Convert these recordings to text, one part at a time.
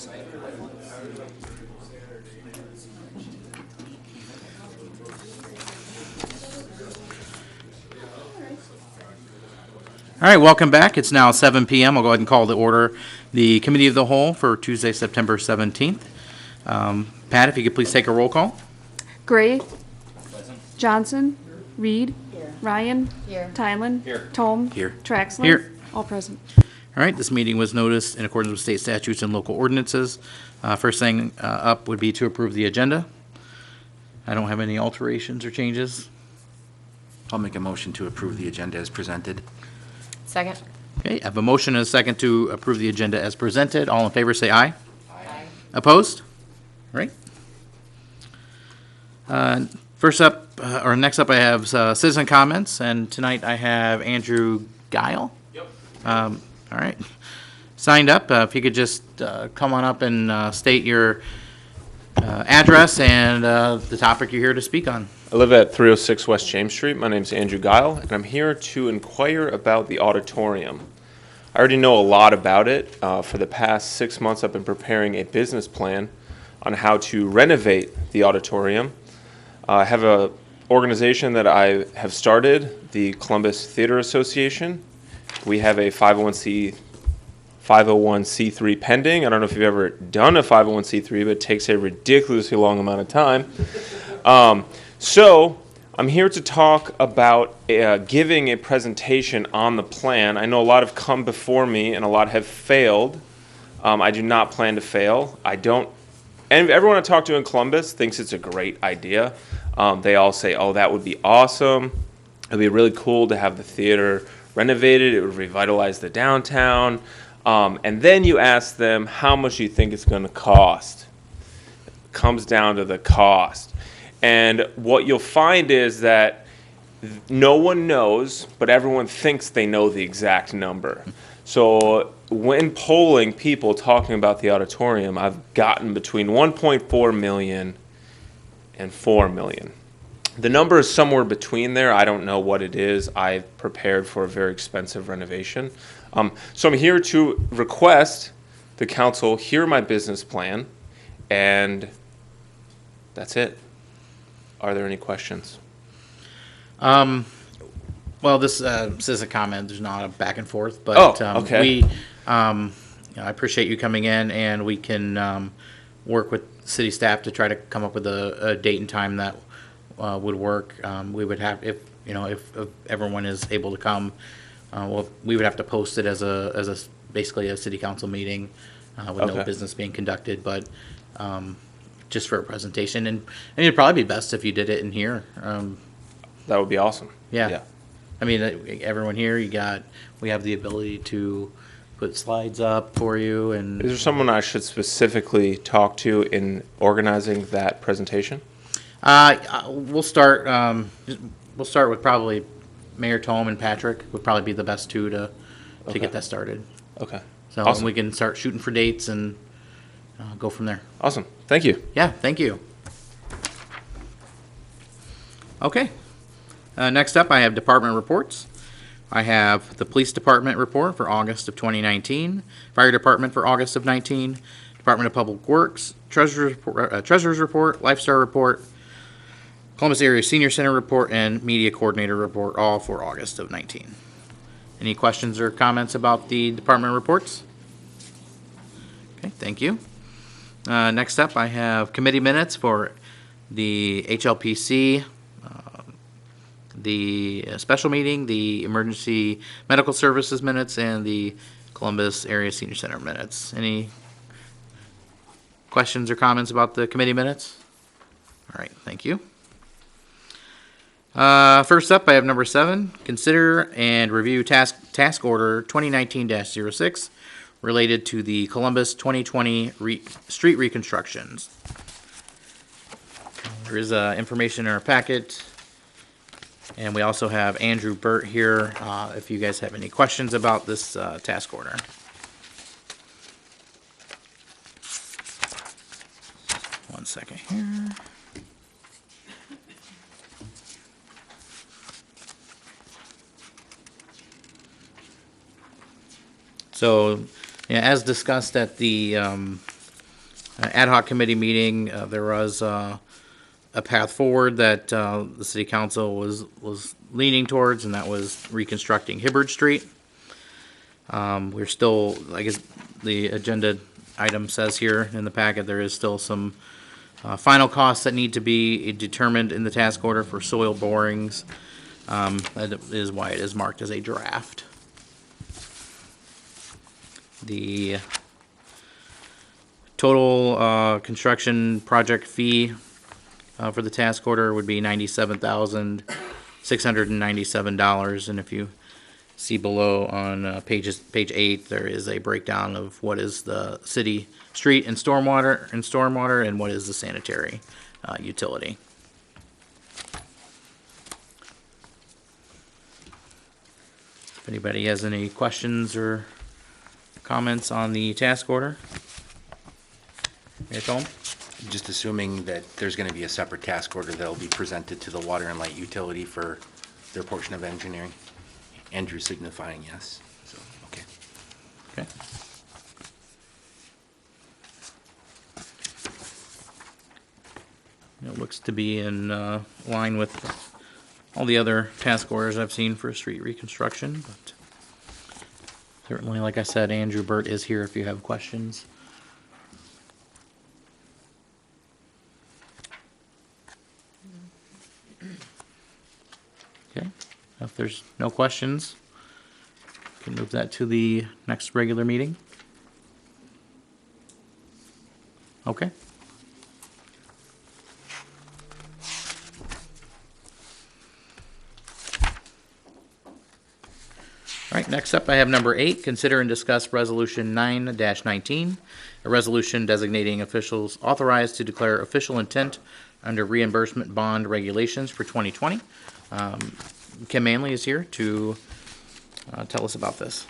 All right, welcome back. It's now 7 p.m. I'll go ahead and call to order the Committee of the Whole for Tuesday, September 17th. Pat, if you could please take a roll call. Gray. Johnson. Reed. Here. Ryan. Here. Tylen. Here. Tome. Here. Traxler. Here. All present. All right, this meeting was noticed in accordance with state statutes and local ordinances. First thing up would be to approve the agenda. I don't have any alterations or changes. I'll make a motion to approve the agenda as presented. Second. Okay, I have a motion and a second to approve the agenda as presented. All in favor say aye. Aye. Opposed? All right. First up, or next up, I have citizen comments, and tonight I have Andrew Guile. Yep. All right. Signed up. If you could just come on up and state your address and the topic you're here to speak on. I live at 306 West James Street. My name's Andrew Guile, and I'm here to inquire about the auditorium. I already know a lot about it. For the past 6 months, I've been preparing a business plan on how to renovate the auditorium. I have an organization that I have started, the Columbus Theater Association. We have a 501c3 pending. I don't know if you've ever done a 501c3, but it takes a ridiculously long amount of time. So I'm here to talk about giving a presentation on the plan. I know a lot have come before me and a lot have failed. I do not plan to fail. And everyone I talk to in Columbus thinks it's a great idea. They all say, oh, that would be awesome. It would be really cool to have the theater renovated. It would revitalize the downtown. And then you ask them, how much do you think it's going to cost? It comes down to the cost. And what you'll find is that no one knows, but everyone thinks they know the exact number. So when polling people talking about the auditorium, I've gotten between 1.4 million and 4 million. The number is somewhere between there. I don't know what it is. I've prepared for a very expensive renovation. So I'm here to request the council hear my business plan, and that's it. Are there any questions? Well, this is a comment. There's not a back and forth, but okay. I appreciate you coming in, and we can work with city staff to try to come up with a date and time that would work. We would have, if everyone is able to come, we would have to post it as basically a city council meeting with no business being conducted, but just for a presentation, and it'd probably be best if you did it in here. That would be awesome. Yeah. I mean, everyone here, we have the ability to put slides up for you. And is there someone I should specifically talk to in organizing that presentation? We'll start with probably Mayor Tome and Patrick would probably be the best two to get that started. Okay. So awesome. We can start shooting for dates and go from there. Awesome. Thank you. Yeah, thank you. Okay. Next up, I have department reports. I have the police department report for August of 2019, fire department for August of 19, Department of Public Works, treasurer's report, lifestyle report, Columbus Area Senior Center report, and media coordinator report, all for August of 19. Any questions or comments about the department reports? Okay, thank you. Next up, I have committee minutes for the HLPC, the special meeting, the emergency medical services minutes, and the Columbus Area Senior Center minutes. Any questions or comments about the committee minutes? All right, thank you. First up, I have number 7, consider and review task order 2019-06 related to the Columbus 2020 street reconstructions. There is information in our packet, and we also have Andrew Burt here if you guys have any questions about this task order. One second here. So, yeah, as discussed at the Ad hoc committee meeting, there was a path forward that the city council was leaning towards, and that was reconstructing Hibbard Street. We're still, I guess, the agenda item says here in the packet, there is still some final costs that need to be determined in the task order for soil borings. That is why it is marked as a draft. The total construction project fee for the task order would be $97,697, and if you see below on page 8, there is a breakdown of what is the city street and stormwater, and what is the sanitary utility. If anybody has any questions or comments on the task order, Mayor Tom? Just assuming that there's going to be a separate task order that'll be presented to the water and light utility for their portion of engineering. Andrew signifying yes, so, okay. Okay. It looks to be in line with all the other task orders I've seen for street reconstruction, but certainly, like I said, Andrew Burt is here if you have questions. Okay, if there's no questions, we can move that to the next regular meeting. Okay. All right, next up, I have number 8, consider and discuss Resolution 9-19, a resolution designating officials authorized to declare official intent under reimbursement bond regulations for 2020. Kim Manley is here to tell us about this.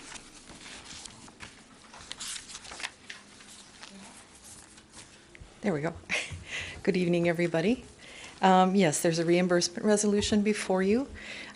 There we go. Good evening, everybody. Yes, there's a reimbursement resolution before you.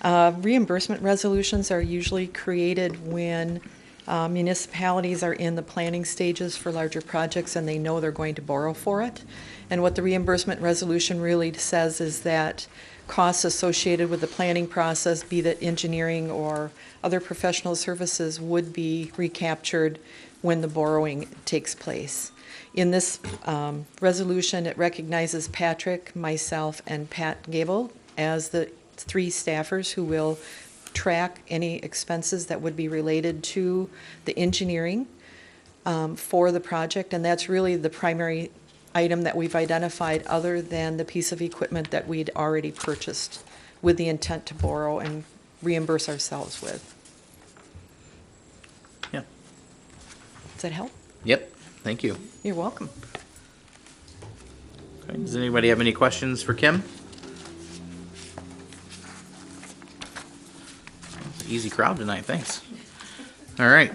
Reimbursement resolutions are usually created when municipalities are in the planning stages for larger projects and they know they're going to borrow for it. And what the reimbursement resolution really says is that costs associated with the planning process, be that engineering or other professional services, would be recaptured when the borrowing takes place. In this resolution, it recognizes Patrick, myself, and Pat Gable as the 3 staffers who will track any expenses that would be related to the engineering for the project, and that's really the primary item that we've identified, other than the piece of equipment that we'd already purchased with the intent to borrow and reimburse ourselves with. Yeah. Does that help? Yep, thank you. You're welcome. Okay, does anybody have any questions for Kim? Easy crowd tonight, thanks. All right.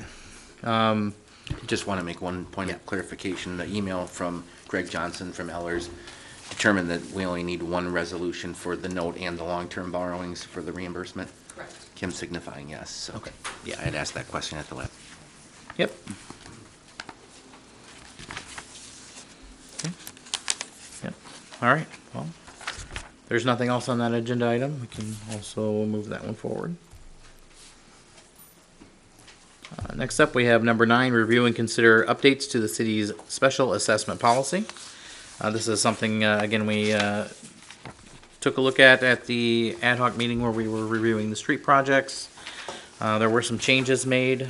Just want to make one point of clarification. The email from Greg Johnson from Ellers determined that we only need 1 resolution for the note and the long-term borrowings for the reimbursement. Correct. Kim signifying yes. So, Okay. yeah, I had asked that question at the lab. Yep. Okay. Yep. All right, well, there's nothing else on that agenda item. We can also move that one forward. Next up, we have number 9, review and consider updates to the city's special assessment policy. This is something, again, we took a look at the ad hoc meeting where we were reviewing the street projects. There were some changes made.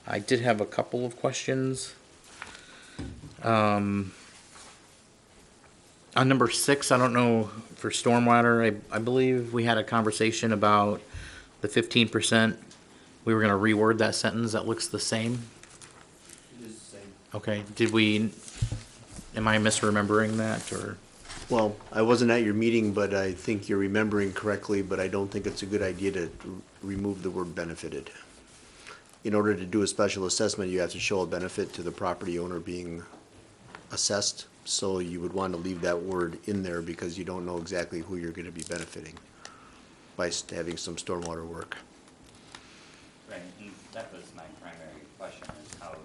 I did have a couple of questions. On number 6, I don't know, for stormwater, I believe we had a conversation about the 15%. We were gonna reword that sentence. That looks the same. It is the same. Okay, am I misremembering that, or? Well, I wasn't at your meeting, but I think you're remembering correctly, but I don't think it's a good idea to remove the word benefited. In order to do a special assessment, you have to show a benefit to the property owner being assessed, so you would want to leave that word in there because you don't know exactly who you're gonna be benefiting by having some stormwater work. Right, and that was my primary question, is how do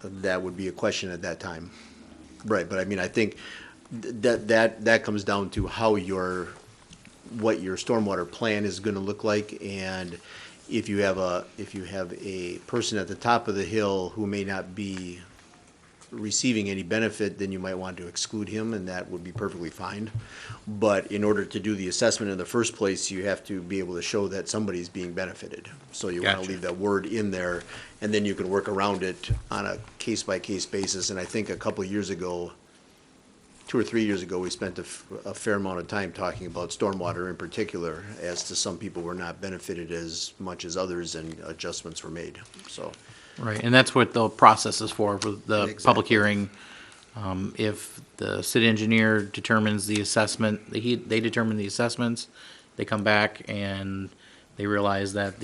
that would be a question at that time. Right, but I mean, I think that comes down to what your stormwater plan is gonna look like, and if you have a person at the top of the hill who may not be receiving any benefit, then you might want to exclude him, and that would be perfectly fine. But in order to do the assessment in the first place, you have to be able to show that somebody's being benefited. So you wanna Gotcha. leave that word in there, and then you can work around it on a case-by-case basis. And I think a couple of years ago, 2 or 3 years ago, we spent a fair amount of time talking about stormwater in particular, as to some people were not benefited as much as others, and adjustments were made, so. Right, and that's what the process is for the Exactly. public hearing. If the city engineer determines the assessment, they determine the assessments, they come back and they realize that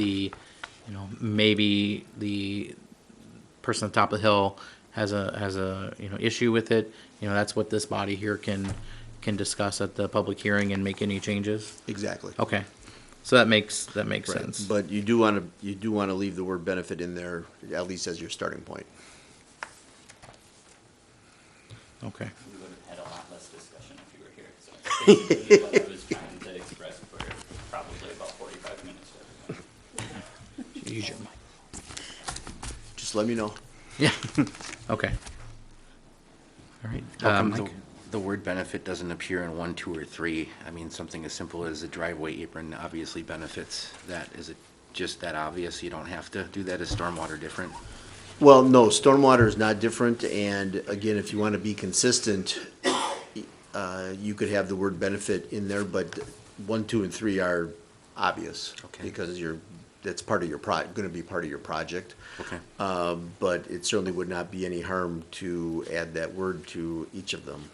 maybe the person at the top of the hill has a issue with it, that's what this body here can discuss at the public hearing and make any changes. Exactly. Okay, so that makes Right. sense. But you do wanna leave the word benefit in there, at least as your starting point. Okay, We would have had a lot less discussion if you were here, so basically what I was trying to express for probably about 45 minutes. use your mic. Just let me know. Yeah, okay. All right. How come Mike? the word benefit doesn't appear in 1, 2, or 3? I mean, something as simple as a driveway apron obviously benefits that. Is it just that obvious? You don't have to do that. Is stormwater different? Well, no, stormwater is not different, and again, if you wanna be consistent, you could have the word benefit in there, but 1, 2, and 3 are obvious. Okay. Because that's gonna be part of your project. Okay. But it certainly would not be any harm to add that word to each of them.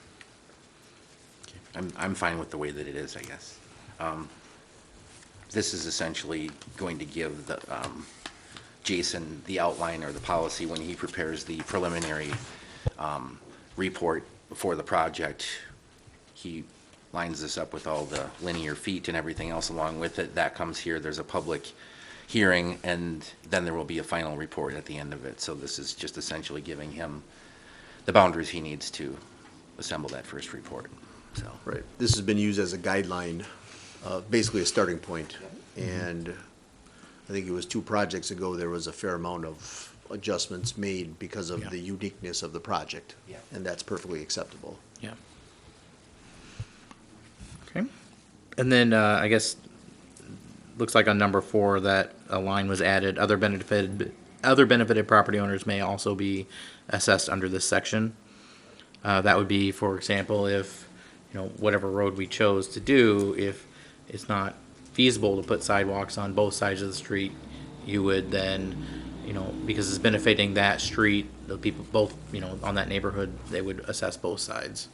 I'm fine with the way that it is, I guess. This is essentially going to give Jason the outline or the policy when he prepares the preliminary report for the project. He lines this up with all the linear feet and everything else along with it. That comes here, there's a public hearing, and then there will be a final report at the end of it. So this is just essentially giving him the boundaries he needs to assemble that first report, so. Right. This has been used as a guideline, basically a starting point. And I think it was 2 projects ago, there was a fair amount of adjustments made because of Yeah. the uniqueness of the project. Yeah. And that's perfectly acceptable. Yeah. Okay. And then, I guess, looks like on number 4 that a line was added, other benefited property owners may also be assessed under this section. That would be, for example, if, whatever road we chose to do, if it's not feasible to put sidewalks on both sides of the street, you would then, because it's benefiting that street, the people both, on that neighborhood, they would assess both sides.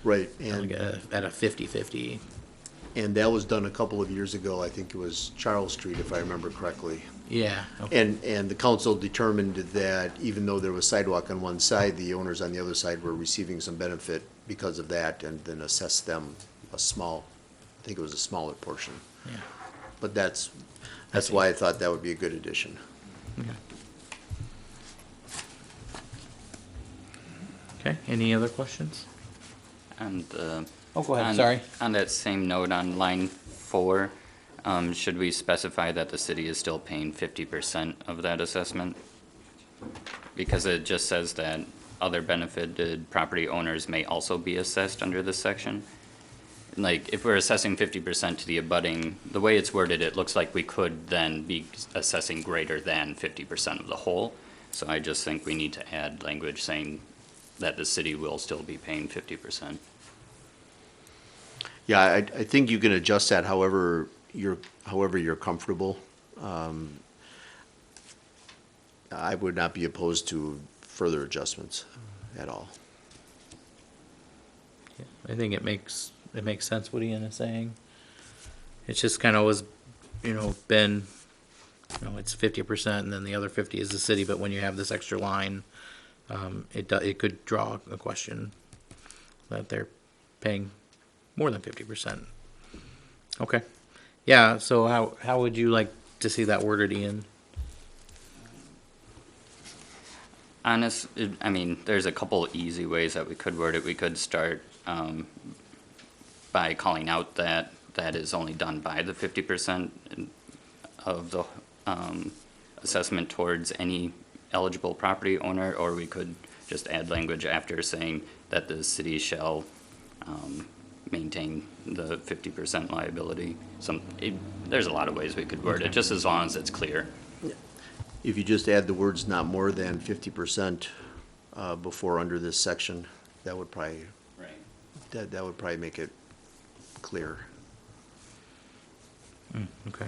Right. Like at a 50-50. And that was done a couple of years ago. I think it was Charles Street, if I remember correctly. Yeah. Okay. And the council determined that even though there was sidewalk on one side, the owners on the other side were receiving some benefit because of that, and then assessed them I think it was a smaller portion. Yeah. But that's see. why I thought that would be a good addition. Okay. Okay, any other questions? And Oh, go ahead, sorry. On that same note, on line 4, should we specify that the city is still paying 50% of that assessment? Because it just says that other benefited property owners may also be assessed under this section. Like, if we're assessing 50% to the abutting, the way it's worded, it looks like we could then be assessing greater than 50% of the whole. So I just think we need to add language saying that the city will still be paying 50%. Yeah, I think you can adjust that however you're comfortable. I would not be opposed to further adjustments at all. I think it makes sense what Ian is saying. It's just kind of was, been, it's 50% and then the other 50 is the city, but when you have this extra line, it could draw a question that they're paying more than 50%. Okay. Yeah, so how would you like to see that worded, Ian? I mean, there's a couple easy ways that we could word it. We could start by calling out that that is only done by the 50% of the assessment towards any eligible property owner, or we could just add language after saying that the city shall maintain the 50% liability. There's a lot of ways we could word it, just as long as it's clear. If you just add the words "not more than 50% before under this section, that would probably, Right. that would probably make it clear. Okay.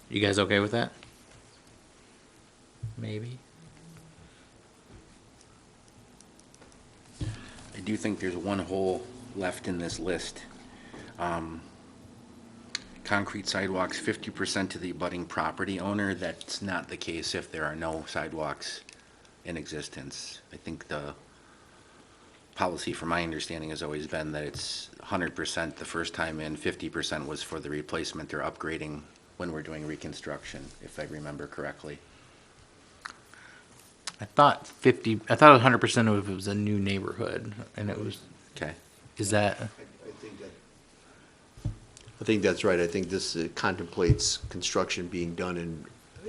You guys okay with that? Maybe? I do think there's one hole left in this list. Concrete sidewalks, 50% to the abutting property owner. That's not the case if there are no sidewalks in existence. I think the policy, from my understanding, has always been that it's 100% the first time in, 50% was for the replacement or upgrading when we're doing reconstruction, if I remember correctly. I thought 100% of it was a new neighborhood, and it was, Okay. is that, I think that's right. I think this contemplates construction being done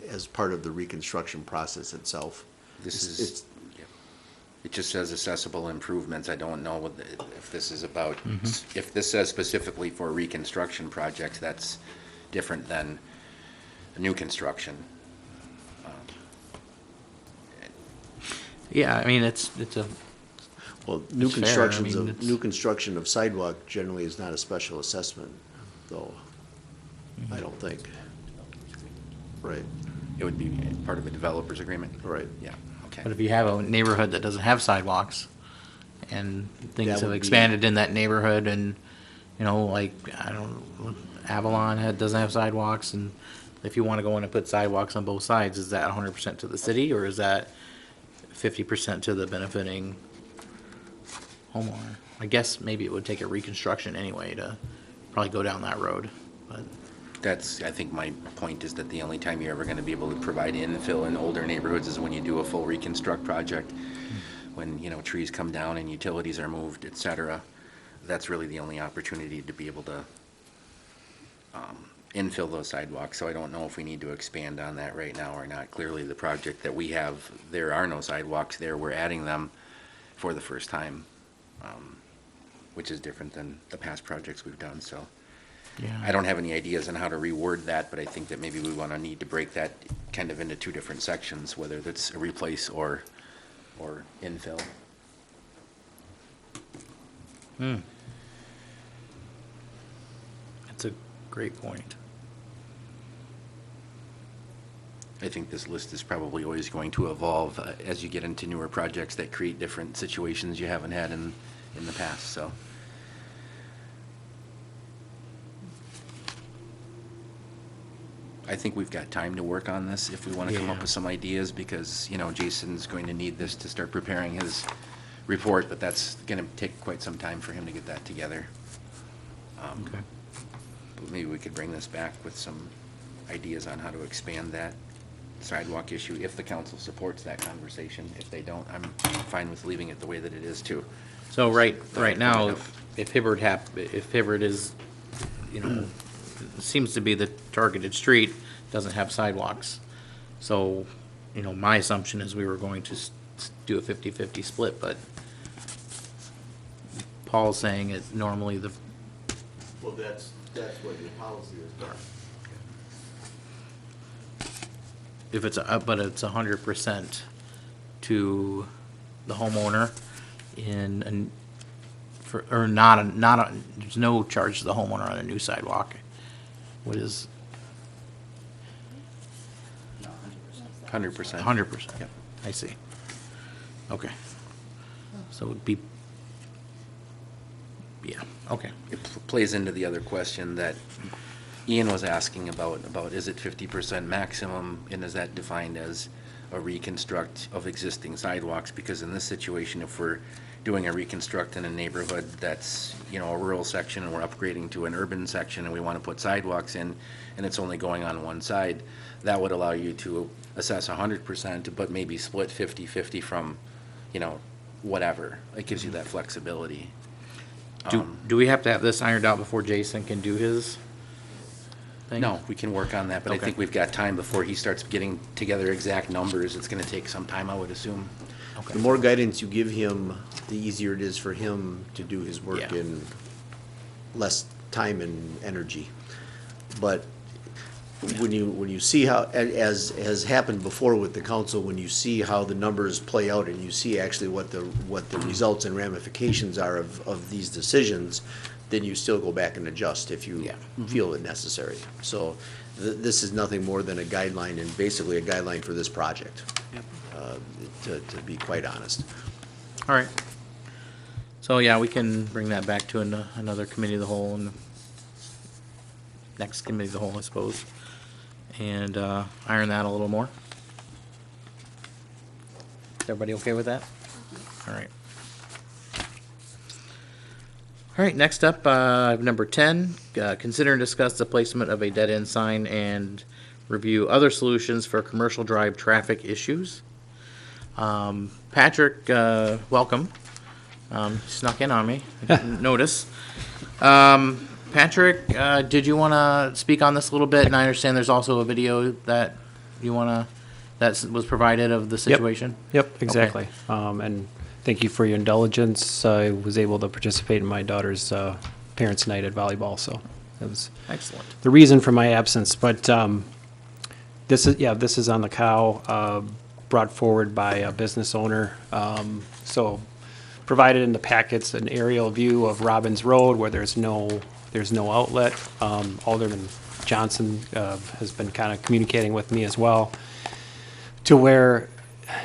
as part of the reconstruction process itself. This It's- is, yeah. It just says accessible improvements. I don't know if this is about, if this says specifically for reconstruction projects, that's different than a new construction. yeah, I mean, it's a, Well, new It's fair. I constructions mean, of, it's- new construction of sidewalk generally is not a special assessment, though, I don't think. Right, It would be part of a developer's agreement? right. Yeah, okay. but if you have a neighborhood that doesn't have sidewalks, and things That have would be- expanded in that neighborhood, and, you know, like, I don't know, Avalon doesn't have sidewalks, and if you wanna go in and put sidewalks on both sides, is that 100% to the city, or is that 50% to the benefiting homeowner? I guess maybe it would take a reconstruction anyway to probably go down that road, but, That's, I think my point is that the only time you're ever gonna be able to provide infill in older neighborhoods is when you do a full reconstruct project. When, you know, trees come down and utilities are moved, et cetera. That's really the only opportunity to be able to infill those sidewalks. So I don't know if we need to expand on that right now or not. Clearly, the project that we have, there are no sidewalks there. We're adding them for the first time, which is different than the past projects we've done, so. yeah. I don't have any ideas on how to reword that, but I think that maybe we want to need to break that kind of into two different sections, whether that's a replace or infill. That's a great point. I think this list is probably always going to evolve as you get into newer projects that create different situations you haven't had in the past, so. I think we've got time to work on this if we want to come up Yeah. with some ideas, because, you know, Jason's going to need this to start preparing his report, but that's going to take quite some time for him to get that together. Okay. But maybe we could bring this back with some ideas on how to expand that sidewalk issue, if the council supports that conversation. If they don't, I'm fine with leaving it the way that it is too. So right Sorry, now, go if Hibbard is, you know, seems to be the targeted street, doesn't have sidewalks. So, you know, my assumption is we were going to do a 50-50 split, but Paul's saying it normally the, Well, that's what your policy is. if it's but it's 100% to the homeowner or there's no charge to the homeowner on a new sidewalk. What is 100%. 100%? Yep. I see. Okay. So it would be, yeah, okay. It plays into the other question that Ian was asking about is it 50% maximum, and is that defined as a reconstruct of existing sidewalks? Because in this situation, if we're doing a reconstruct in a neighborhood that's, you know, a rural section, and we're upgrading to an urban section, and we want to put sidewalks in, and it's only going on one side, that would allow you to assess 100%, but maybe split 50/50 from, you know, whatever. It gives you that flexibility. Do we have to have this ironed out before Jason can do his thing? No, we can work on that, but I Okay. think we've got time before he starts getting together exact numbers. It's gonna take some time, I would assume. The more guidance you give him, the easier it is for him to do his work Yeah. in less time and energy. But when you see how, as has happened before with the council, when you see how the numbers play out and you see actually what the results and ramifications are of these decisions, then you still go back and adjust if you feel it necessary. So this is nothing more than a guideline, and basically a guideline for this project, to be quite honest. All right. So, yeah, we can bring that back to another committee of the whole, and next committee of the whole, I suppose, and iron that a little more. Is everybody okay with that? All right. All right, next up, number 10, consider and discuss the placement of a dead-end sign and review other solutions for commercial drive traffic issues. Patrick, welcome. Snuck in on me. I didn't notice. Patrick, did you want to speak on this a little bit? And I understand there's also a video that you want to, that was provided of the situation. Yep, exactly. And thank you for your indulgence. I was able to participate in my daughter's parents' night at volleyball, so that was Excellent. the reason for my absence. But this is on the cow, brought forward by a business owner. So provided in the packets an aerial view of Robbins Road where there's no outlet. Alderman Johnson has been kind of communicating with me as well, to where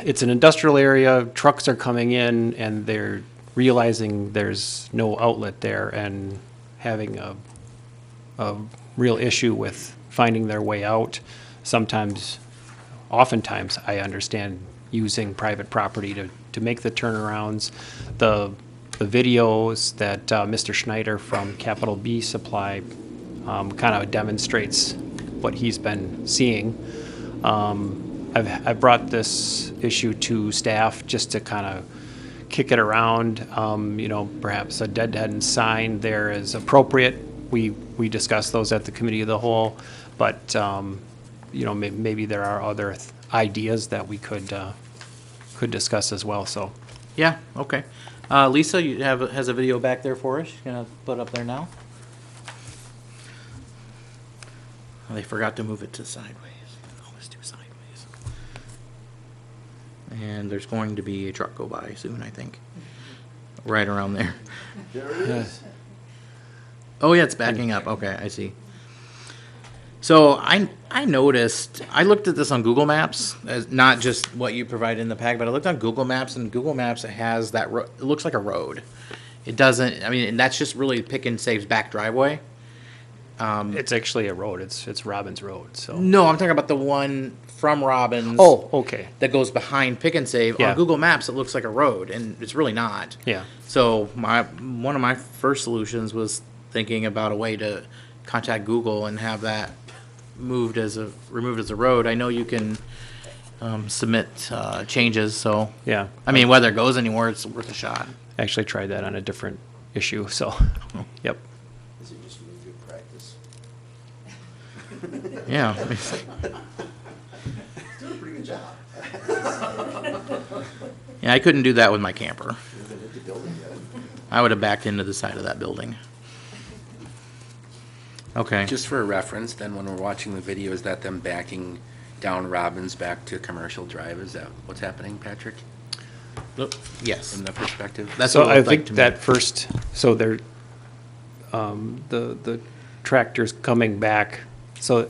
it's an industrial area, trucks are coming in and they're realizing there's no outlet there and having a real issue with finding their way out. Oftentimes, I understand using private property to make the turnarounds. The videos that Mr. Schneider from Capital B Supply kind of demonstrates what he's been seeing. I've brought this issue to staff just to kind of kick it around. Perhaps a dead-end sign there is appropriate. We discussed those at the committee of the whole, but maybe there are other ideas that we could discuss as well. So Yeah, okay. Lisa, has a video back there for us. You're going to put up there now? Oh, they forgot to move it to sideways. Always do sideways. And there's going to be a truck go by soon, I think. Right around there. There it is. Oh, yeah, it's backing up. Okay, I see. So I noticed, I looked at this on Google Maps, as not just what you provided in the pack, but I looked on Google Maps, and Google Maps has that, it looks like a road. It doesn't, and that's just really Pick and Save's back driveway. it's actually a road. It's Robbins Road. So No, I'm talking about the one from Robbins. Oh, okay. That goes behind Pick and Save. Yeah. On Google Maps, it looks like a road, and it's really not. Yeah. So one of my first solutions was thinking about a way to contact Google and have that removed as a road. I know you can submit changes, so Yeah. I mean, whether it goes anywhere, it's worth a shot. Actually tried that on a different issue. So, yep. Is it just really good practice? Yeah. Doing a pretty good job. Yeah, I couldn't do that with my camper. You haven't hit the building yet. I would have backed into the side of that building. Okay. Just for a reference, then when we're watching the video, is that them backing down Robbins back to Commercial Drive? Is that what's happening, Patrick, Yes. from the perspective? That's So what it I looked like think to me. that first, so they're, the tractor's coming back. So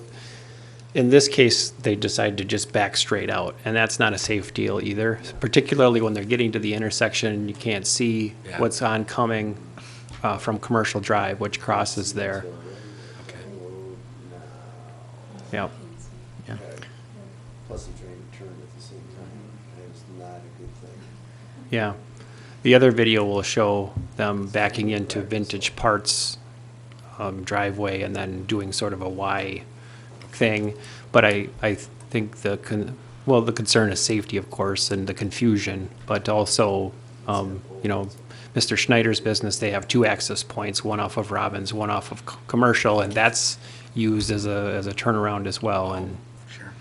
in this case, they decided to just back straight out, and that's not a safe deal either, particularly when they're getting to the intersection and you can't see Yeah. what's oncoming from Commercial Drive, which crosses there. Okay. Yeah. Yeah. Plus he's trying to turn at the same time. That is not a good thing. Yeah. The other video will show them backing into Vintage Parts driveway and then doing sort of a Y thing. But I think the concern is safety, of course, and the confusion, but also, you know, Mr. Schneider's business, they have 2 access points, one off of Robbins, one off of Commercial, and that's used as a turnaround as well. And Sure.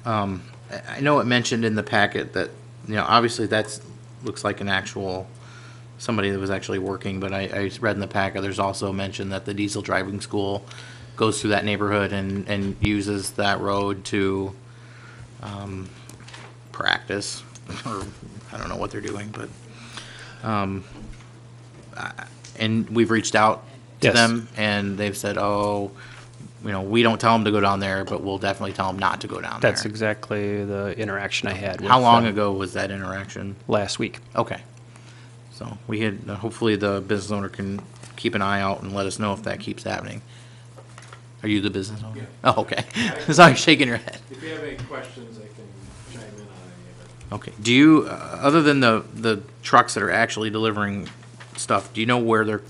I know it mentioned in the packet that, you know, obviously looks like an actual, somebody that was actually working, but I read in the packet, there's also mention that the diesel driving school goes through that neighborhood and uses that road to practice, or I don't know what they're doing, but, and we've reached out to Yes. them, and they've said, oh, you know, we don't tell them to go down there, but we'll definitely tell them not to go down there. that's exactly the interaction I had with How long them ago was that interaction? last week. Okay. So we had, hopefully the business owner can keep an eye out and let us know if that keeps happening. Are you the business owner? Yeah. Oh, okay. Sorry, shaking your head. If you have any questions, I can chime in on any of it. Okay. Do you, other than the trucks that are actually delivering stuff, do you know what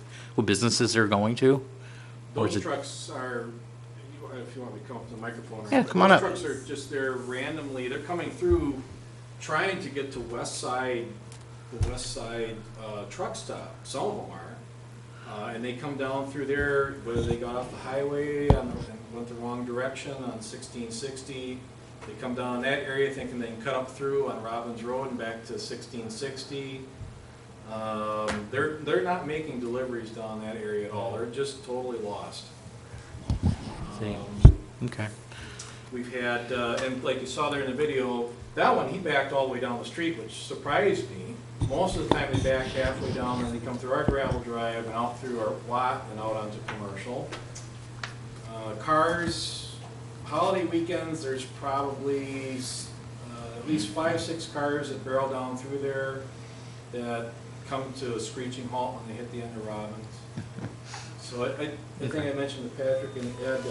businesses they're going to? Or is Those it- trucks are, if you want me to come up to the microphone. Yeah, come on up. Those trucks are just there randomly, they're coming through, trying to get to the west side truck stop. Some of them are. And they come down through there, whether they got off the highway and went the wrong direction on 1660. They come down that area thinking they can cut up through on Robbins Road and back to 1660. They're not making deliveries down that area at all. They're just totally lost. Okay. We've had, and like you saw there in the video, that one, he backed all the way down the street, which surprised me. Most of the time they back halfway down and they come through our gravel drive and out through our lot and out onto Commercial. Cars, holiday weekends, there's probably at least 5, 6 cars that barrel down through there that come to a screeching halt when they hit the end of Robbins. So I think I mentioned to Patrick and Ed,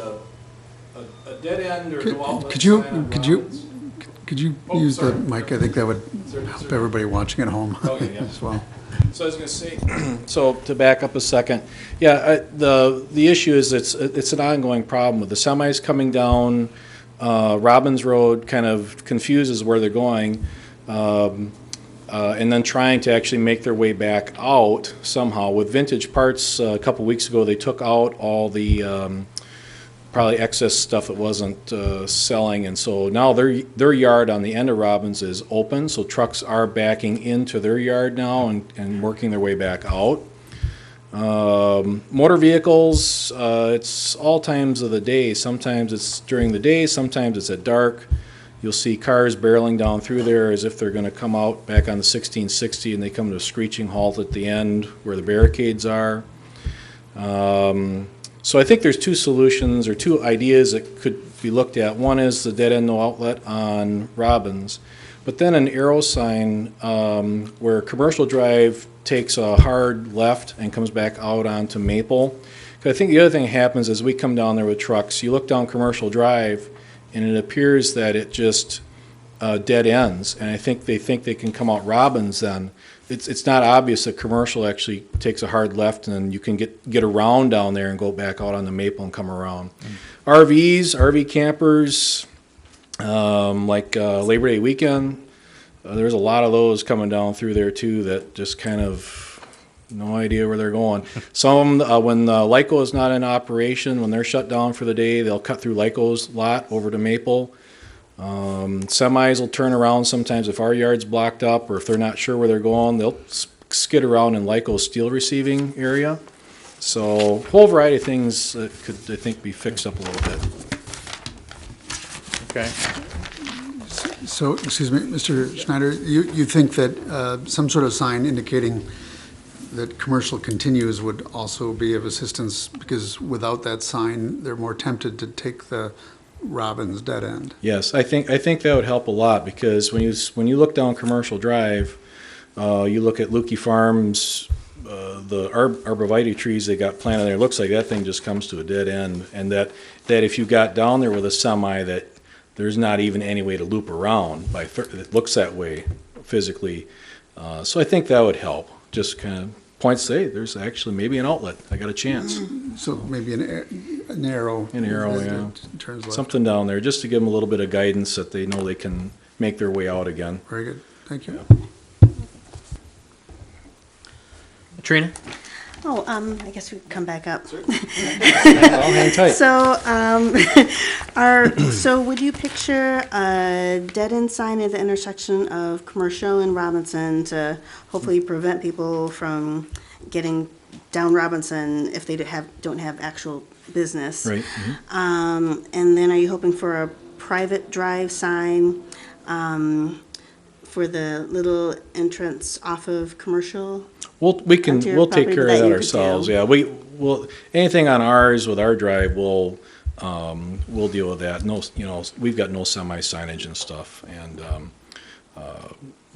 a dead end or no outlet Could you, sign on could you, Robbins. could you Oh, use the sorry. mic? I think that would Sorry, help sorry. everybody watching at home Okay, yeah. as well. So I was going to say, so to back up a second, yeah, the issue is it's an ongoing problem with the semis coming down. Robbins Road kind of confuses where they're going, and then trying to actually make their way back out somehow. With Vintage Parts, a couple weeks ago, they took out all the probably excess stuff that wasn't selling, and so now their yard on the end of Robbins is open, so trucks are backing into their yard now and working their way back out. Motor vehicles, it's all times of the day. Sometimes it's during the day, sometimes it's at dark. You'll see cars barreling down through there as if they're going to come out back on the 1660, and they come to a screeching halt at the end where the barricades are. So I think there's 2 solutions or 2 ideas that could be looked at. One is the dead end no outlet on Robbins, but then an arrow sign where Commercial Drive takes a hard left and comes back out onto Maple. 'Cause I think the other thing that happens is we come down there with trucks. You look down Commercial Drive, and it appears that it just dead ends, and I think they can come out Robbins then. It's not obvious that Commercial actually takes a hard left, and you can get around down there and go back out on the Maple and come around. RVs, RV campers, like Labor Day weekend, there's a lot of those coming down through there too that just kind of no idea where they're going. Some, when Lyco is not in operation, when they're shut down for the day, they'll cut through Lyco's lot over to Maple. Semis will turn around sometimes if our yard's blocked up or if they're not sure where they're going, they'll skid around in Lyco's steel receiving area. So a whole variety of things that could, I think, be fixed up a little bit. Okay. So, excuse me, Mr. Schneider, you think that some sort of sign indicating that Commercial continues would also be of assistance, because without that sign, they're more tempted to take the Robbins dead end? Yes, I think that would help a lot, because when you look down Commercial Drive, you look at Lukey Farms, the arborvitae trees they got planted there. It looks like that thing just comes to a dead end, and that if you got down there with a semi, that there's not even any way to loop around. It looks that way physically. So I think that would help, just kind of points, hey, there's actually maybe an outlet, I got a chance. So maybe an arrow. An arrow, that yeah. turns left. Something down there, just to give them a little bit of guidance that they know they can make their way out again. Very good, thank you. Trina? Oh, I guess we can come back up. Well, hang tight. So would you picture a dead-end sign at the intersection of Commercial and Robinson to hopefully prevent people from getting down Robinson if they don't have actual business? Right. And then are you hoping for a private drive sign, for the little entrance off of Commercial? We'll take property care of that that you could ourselves, do. yeah. We'll, anything on ours with our drive, we'll deal with that. No, we've got no semi signage and stuff, and,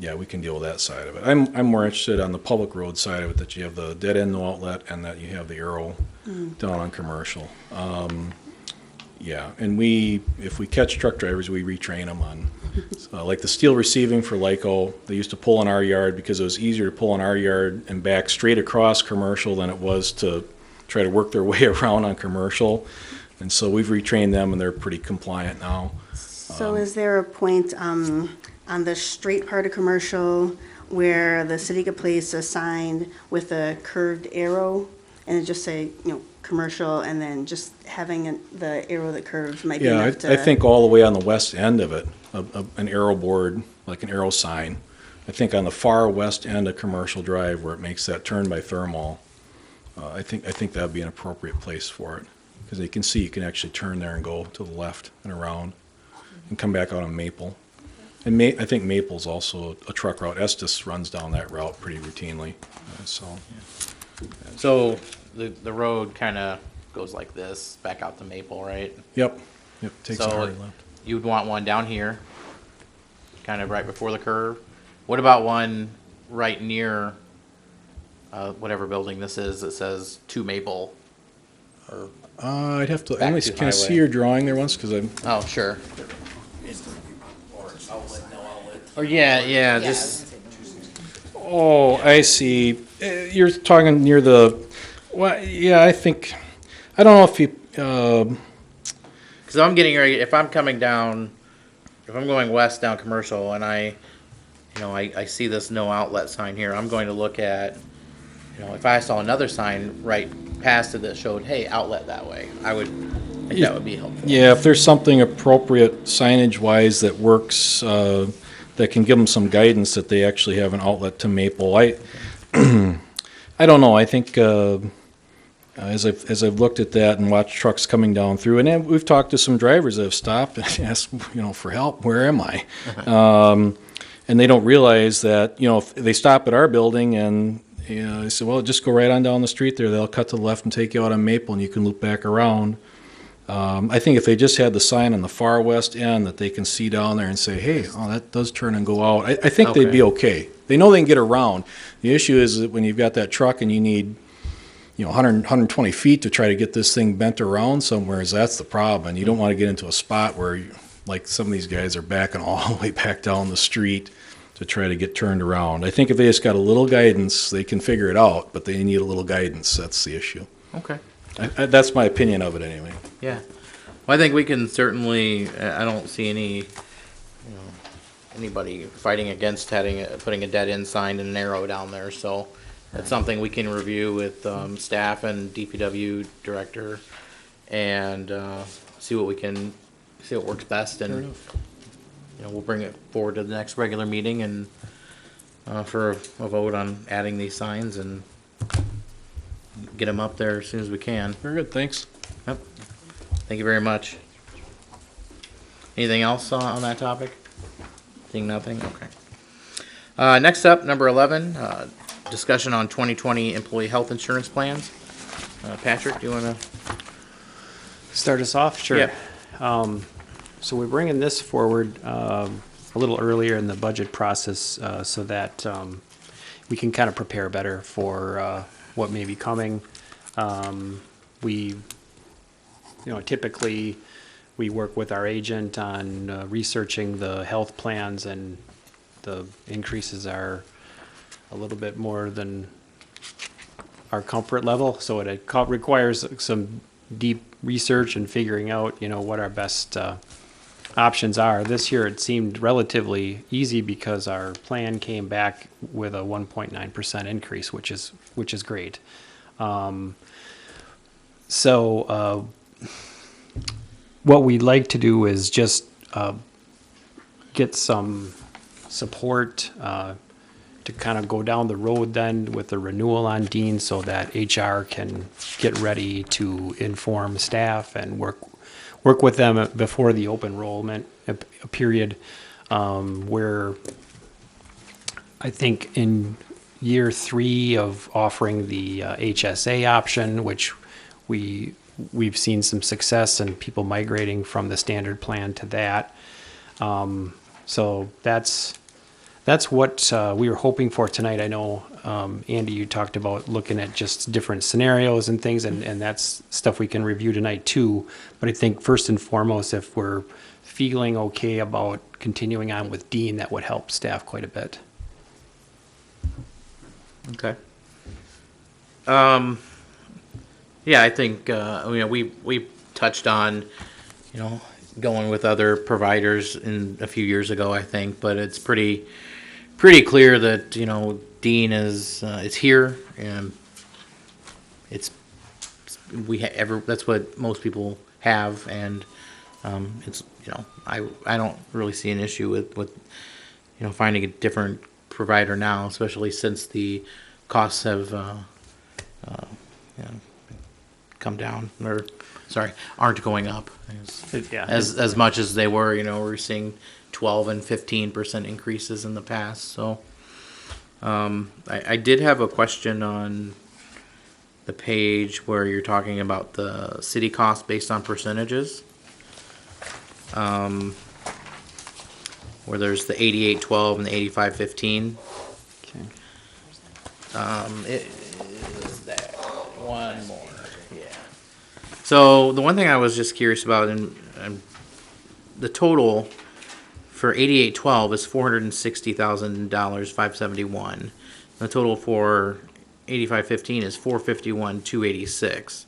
yeah, we can deal with that side of it. I'm more interested on the public road side of it, that you have the dead end, no outlet, and that you have the arrow down on Commercial. Yeah, and if we catch truck drivers, we retrain them on, like the steel receiving for Lyco, they used to pull in our yard because it was easier to pull in our yard and back straight across Commercial than it was to try to work their way around on Commercial. And so we've retrained them and they're pretty compliant now. So is there a point on the straight part of Commercial where the city could place a sign with a curved arrow and it just say, Commercial, and then just having the arrow that curves might be Yeah, enough to... I think all the way on the west end of it, an arrow board, like an arrow sign. I think on the far west end of Commercial Drive where it makes that turn by Thermal, I think that would be an appropriate place for it. Because you can see you can actually turn there and go to the left and around and come back out on Maple. And I think Maple's also a truck route. Estes runs down that route pretty routinely, So the road kind of goes like this, back out to Maple, right? Yep, takes a So hard left. you'd want one down here, kind of right before the curve. What about one right near whatever building this is that says to Maple? Or I'd have to, Back can to I see highway. your drawing there once? Because I'm, oh, sure. Or yeah, just oh, I see. You're talking near the, well, yeah, I think, I don't know if you, because I'm getting ready. If I'm coming down, if I'm going west down Commercial, and I see this no outlet sign here, I'm going to look at, if I saw another sign right past it that showed, hey, outlet that way, I would think that would be helpful. yeah, if there's something appropriate signage-wise that works, that can give them some guidance that they actually have an outlet to Maple. I don't know. I think as I've looked at that and watched trucks coming down through, and then we've talked to some drivers that have stopped and asked, for help. Where am I? And they don't realize that, if they stop at our building and they say, well, just go right on down the street there. They'll cut to the left and take you out on Maple, and you can loop back around. I think if they just had the sign on the far west end that they can see down there and say, hey, that does turn and go out, I think they'd be okay. They know they can get around. The issue is that when you've got that truck and you need 100, 120 feet to try to get this thing bent around somewhere, that's the problem. And you don't want to get into a spot where, like some of these guys are backing all the way back down the street to try to get turned around. I think if they just got a little guidance, they can figure it out, but they need a little guidance. That's the issue. Okay. That's my opinion of it anyway. Yeah. Well, I think we can certainly, I don't see anybody fighting against putting a dead end sign and an arrow down there, so that's something we can review with staff and DPW director and see what works best, and we'll bring it forward to the next regular meeting and for a vote on adding these signs and get them up there as soon as we can. Very good, thanks. Yep. Thank you very much. Anything else on that topic? Seeing nothing? Okay. Next up, number 11, discussion on 2020 employee health insurance plans. Patrick, do you want to? Start us off? Sure. Yeah. So we're bringing this forward a little earlier in the budget process so that we can kind of prepare better for what may be coming. We, typically we work with our agent on researching the health plans, and the increases are a little bit more than our comfort level, so it requires some deep research and figuring out, what our best options are. This year, it seemed relatively easy because our plan came back with a 1.9% increase, which is great. So what we'd like to do is just get some support to kind of go down the road then with the renewal on Dean, so that HR can get ready to inform staff and work with them before the open enrollment period, where I think in year 3 of offering the HSA option, which we've seen some success and people migrating from the standard plan to that. So that's what we were hoping for tonight. I know, Andy, you talked about looking at just different scenarios and things, and that's stuff we can review tonight too. But I think first and foremost, if we're feeling okay about continuing on with Dean, that would help staff quite a bit. Okay. Yeah, I think, we touched on, going with other providers a few years ago, I think, but it's pretty clear that, Dean is here, and that's what most people have, and it's, I don't really see an issue with finding a different provider now, especially since the costs have come down, or aren't going up as much as they were. We're seeing 12 and 15% increases in the past. So I did have a question on the page where you're talking about the city cost based on percentages, where there's the 8812 and the 8515. It is that one more. Yeah. So the one thing I was just curious about, and the total for 8812 is $460,000, $571. The total for 8515 is $451,286.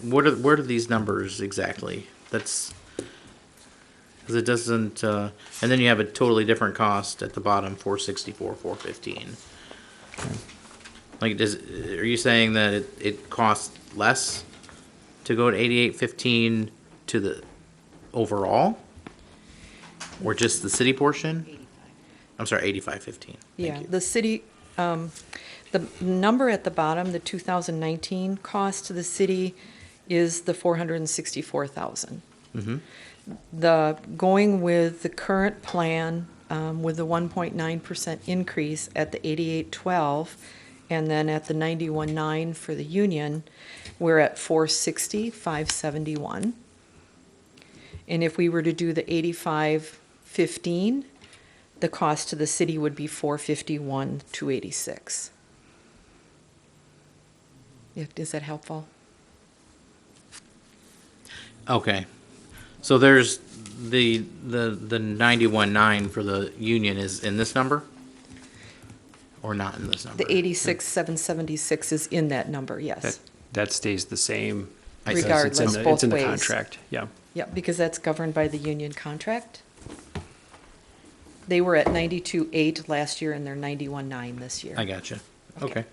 What are these numbers exactly? That's because it doesn't. And then you have a totally different cost at the bottom, 464, 415. Like, are you saying that it costs less to go to 8815 to the overall, or just the city portion? 85. I'm sorry, 8515. Yeah, the city, the number at the bottom, the 2019 cost to the city is the 464,000. Mm-hmm. The going with the current plan, with the 1.9% increase at the 8812, and then at the 91.9 for the union, we're at 460, 571. And if we were to do the 8515, the cost to the city would be 451, 286. Is that helpful? Okay. So there's the 91.9 for the union is in this number, or not in this number? The 86,776 is in that number, yes. That stays the same. Regardless, it's both in the ways. contract, yeah. Yeah, because that's governed by the union contract. They were at 92.8 last year, and they're 91.9 this year. I gotcha. Okay.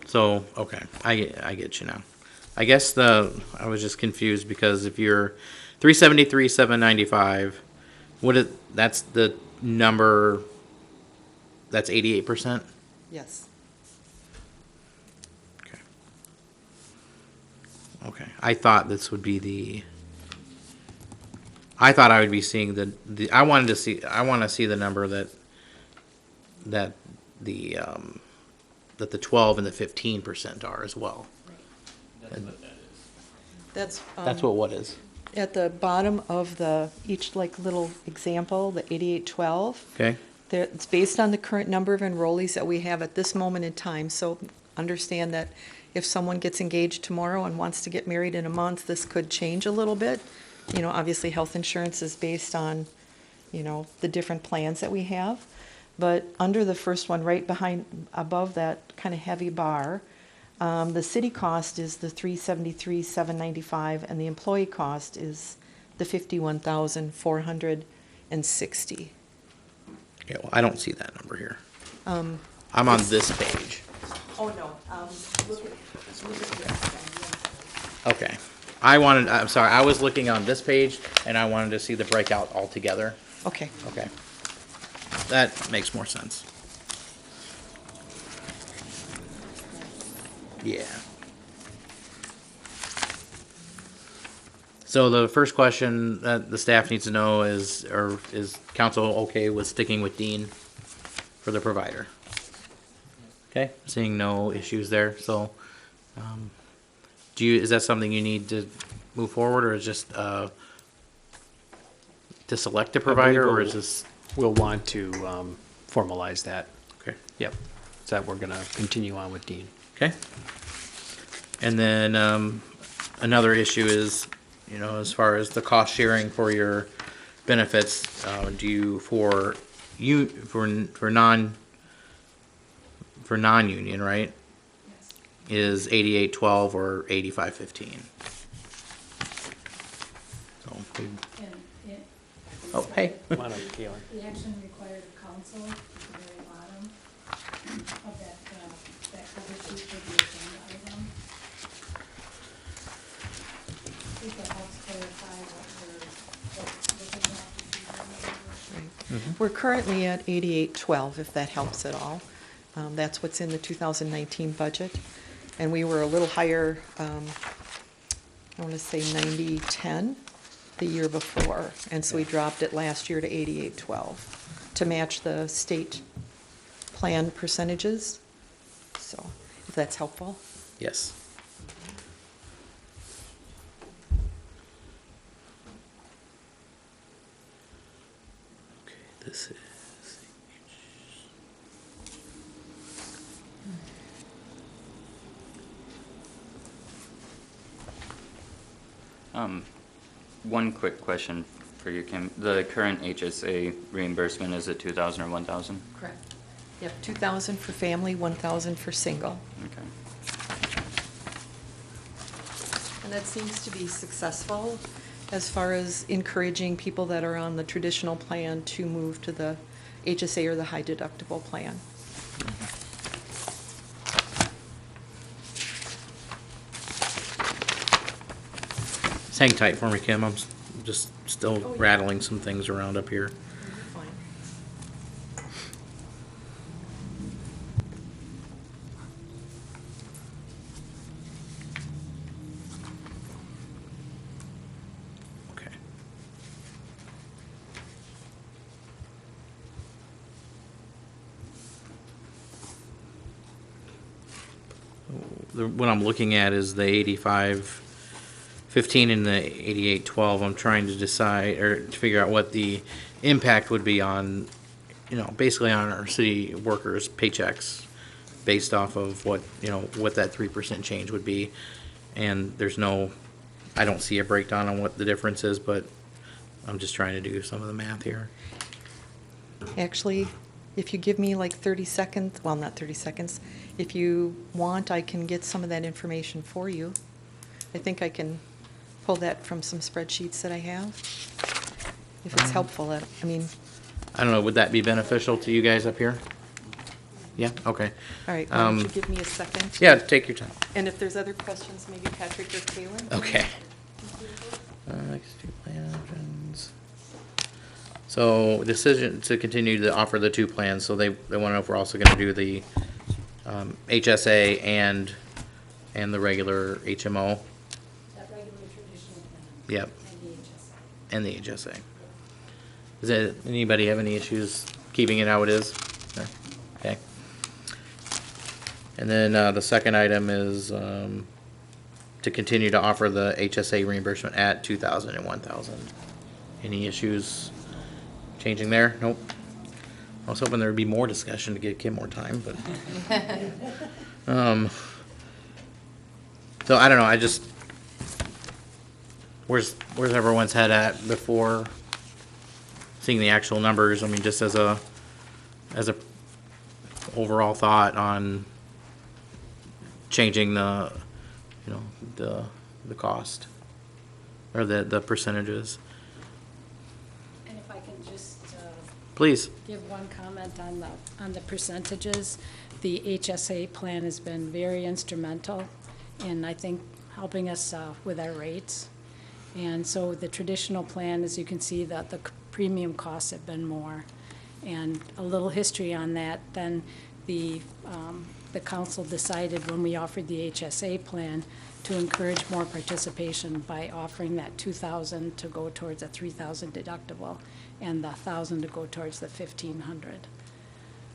So, okay, I get you now. I guess I was just confused because if you're 373,795, that's the number, that's 88%? Yes. Okay. I thought this would be I thought I would be seeing I want to see the number that the 12 and the 15% are as well. That's what that is. That's what is. At the bottom of each little example, the 8812. Okay. It's based on the current number of enrollees that we have at this moment in time. So understand that if someone gets engaged tomorrow and wants to get married in a month, this could change a little bit. You know, obviously, health insurance is based on, you know, the different plans that we have. But under the first one, right behind, above that kind of heavy bar, the city cost is the $373,795, and the employee cost is the $51,460. Okay, well, I don't see that number here. I'm on this page. Oh, no, look at Okay. I'm sorry, I was looking on this page, and I wanted to see the breakout altogether. Okay. Okay. That makes more sense. Yeah. So the first question that the staff needs to know is council okay with sticking with Dean for the provider? Okay, seeing no issues there, so, is that something you need to move forward, or is just, to select a provider, or is this? We'll want to formalize that. Okay. Yep. So that we're going to continue on with Dean. Okay. And then, another issue is, you know, as far as the cost sharing for your benefits, do you, for non-union, right? Is 8812 or 8515? So, oh, hey. Come on up, Caitlin. The action required of council at the very bottom of that cover sheet for the agenda item. I think that helps clarify what we're looking at. We're currently at 8812, if that helps at all. That's what's in the 2019 budget. And we were a little higher, I want to say 9010 the year before. And so we dropped it last year to 8812 to match the state plan percentages. So if that's helpful. Yes. Okay, this is. One quick question for you, Kim. The current HSA reimbursement, is it 2,000 or 1,000? Correct. Yep, 2,000 for family, 1,000 for single. Okay. And that seems to be successful as far as encouraging people that are on the traditional plan to move to the HSA or the high deductible plan. Just hang tight for me, Kim. I'm just still rattling some things around up here. Fine. Okay. What I'm looking at is the 8515 and the 8812. I'm trying to decide or to figure out what the impact would be on, you know, basically on our city workers' paychecks based off of what, you know, what that 3% change would be. And I don't see a breakdown on what the difference is, but I'm just trying to do some of the math here. Actually, if you give me like 30 seconds, well, not 30 seconds, if you want, I can get some of that information for you. I think I can pull that from some spreadsheets that I have, if it's helpful. I mean, I don't know, would that be beneficial to you guys up here? Yeah, okay. all right, why don't you give me a second? Yeah, take your time. And if there's other questions, maybe Patrick or Kaylin? Okay. Next two plan options. So decision to continue to offer the two plans, so they want to know if we're also going to do the HSA and the regular HMO. That regular traditional plan. Yep, And the HSA. and the HSA. Anybody have any issues keeping it how it is? No? Okay. And then the second item is to continue to offer the HSA reimbursement at 2,000 and 1,000. Any issues changing there? Nope. I was hoping there would be more discussion to give Kim more time, but. So I don't know, I just, where's everyone's head at before seeing the actual numbers? I mean, just as a overall thought on changing the, you know, the cost or the percentages. And if I can just Please. give one comment on the percentages. The HSA plan has been very instrumental in, I think, helping us with our rates. And so the traditional plan, as you can see, that the premium costs have been more. And a little history on that, then the council decided when we offered the HSA plan to encourage more participation by offering that $2,000 to go towards a $3,000 deductible and the $1,000 to go towards the $1,500.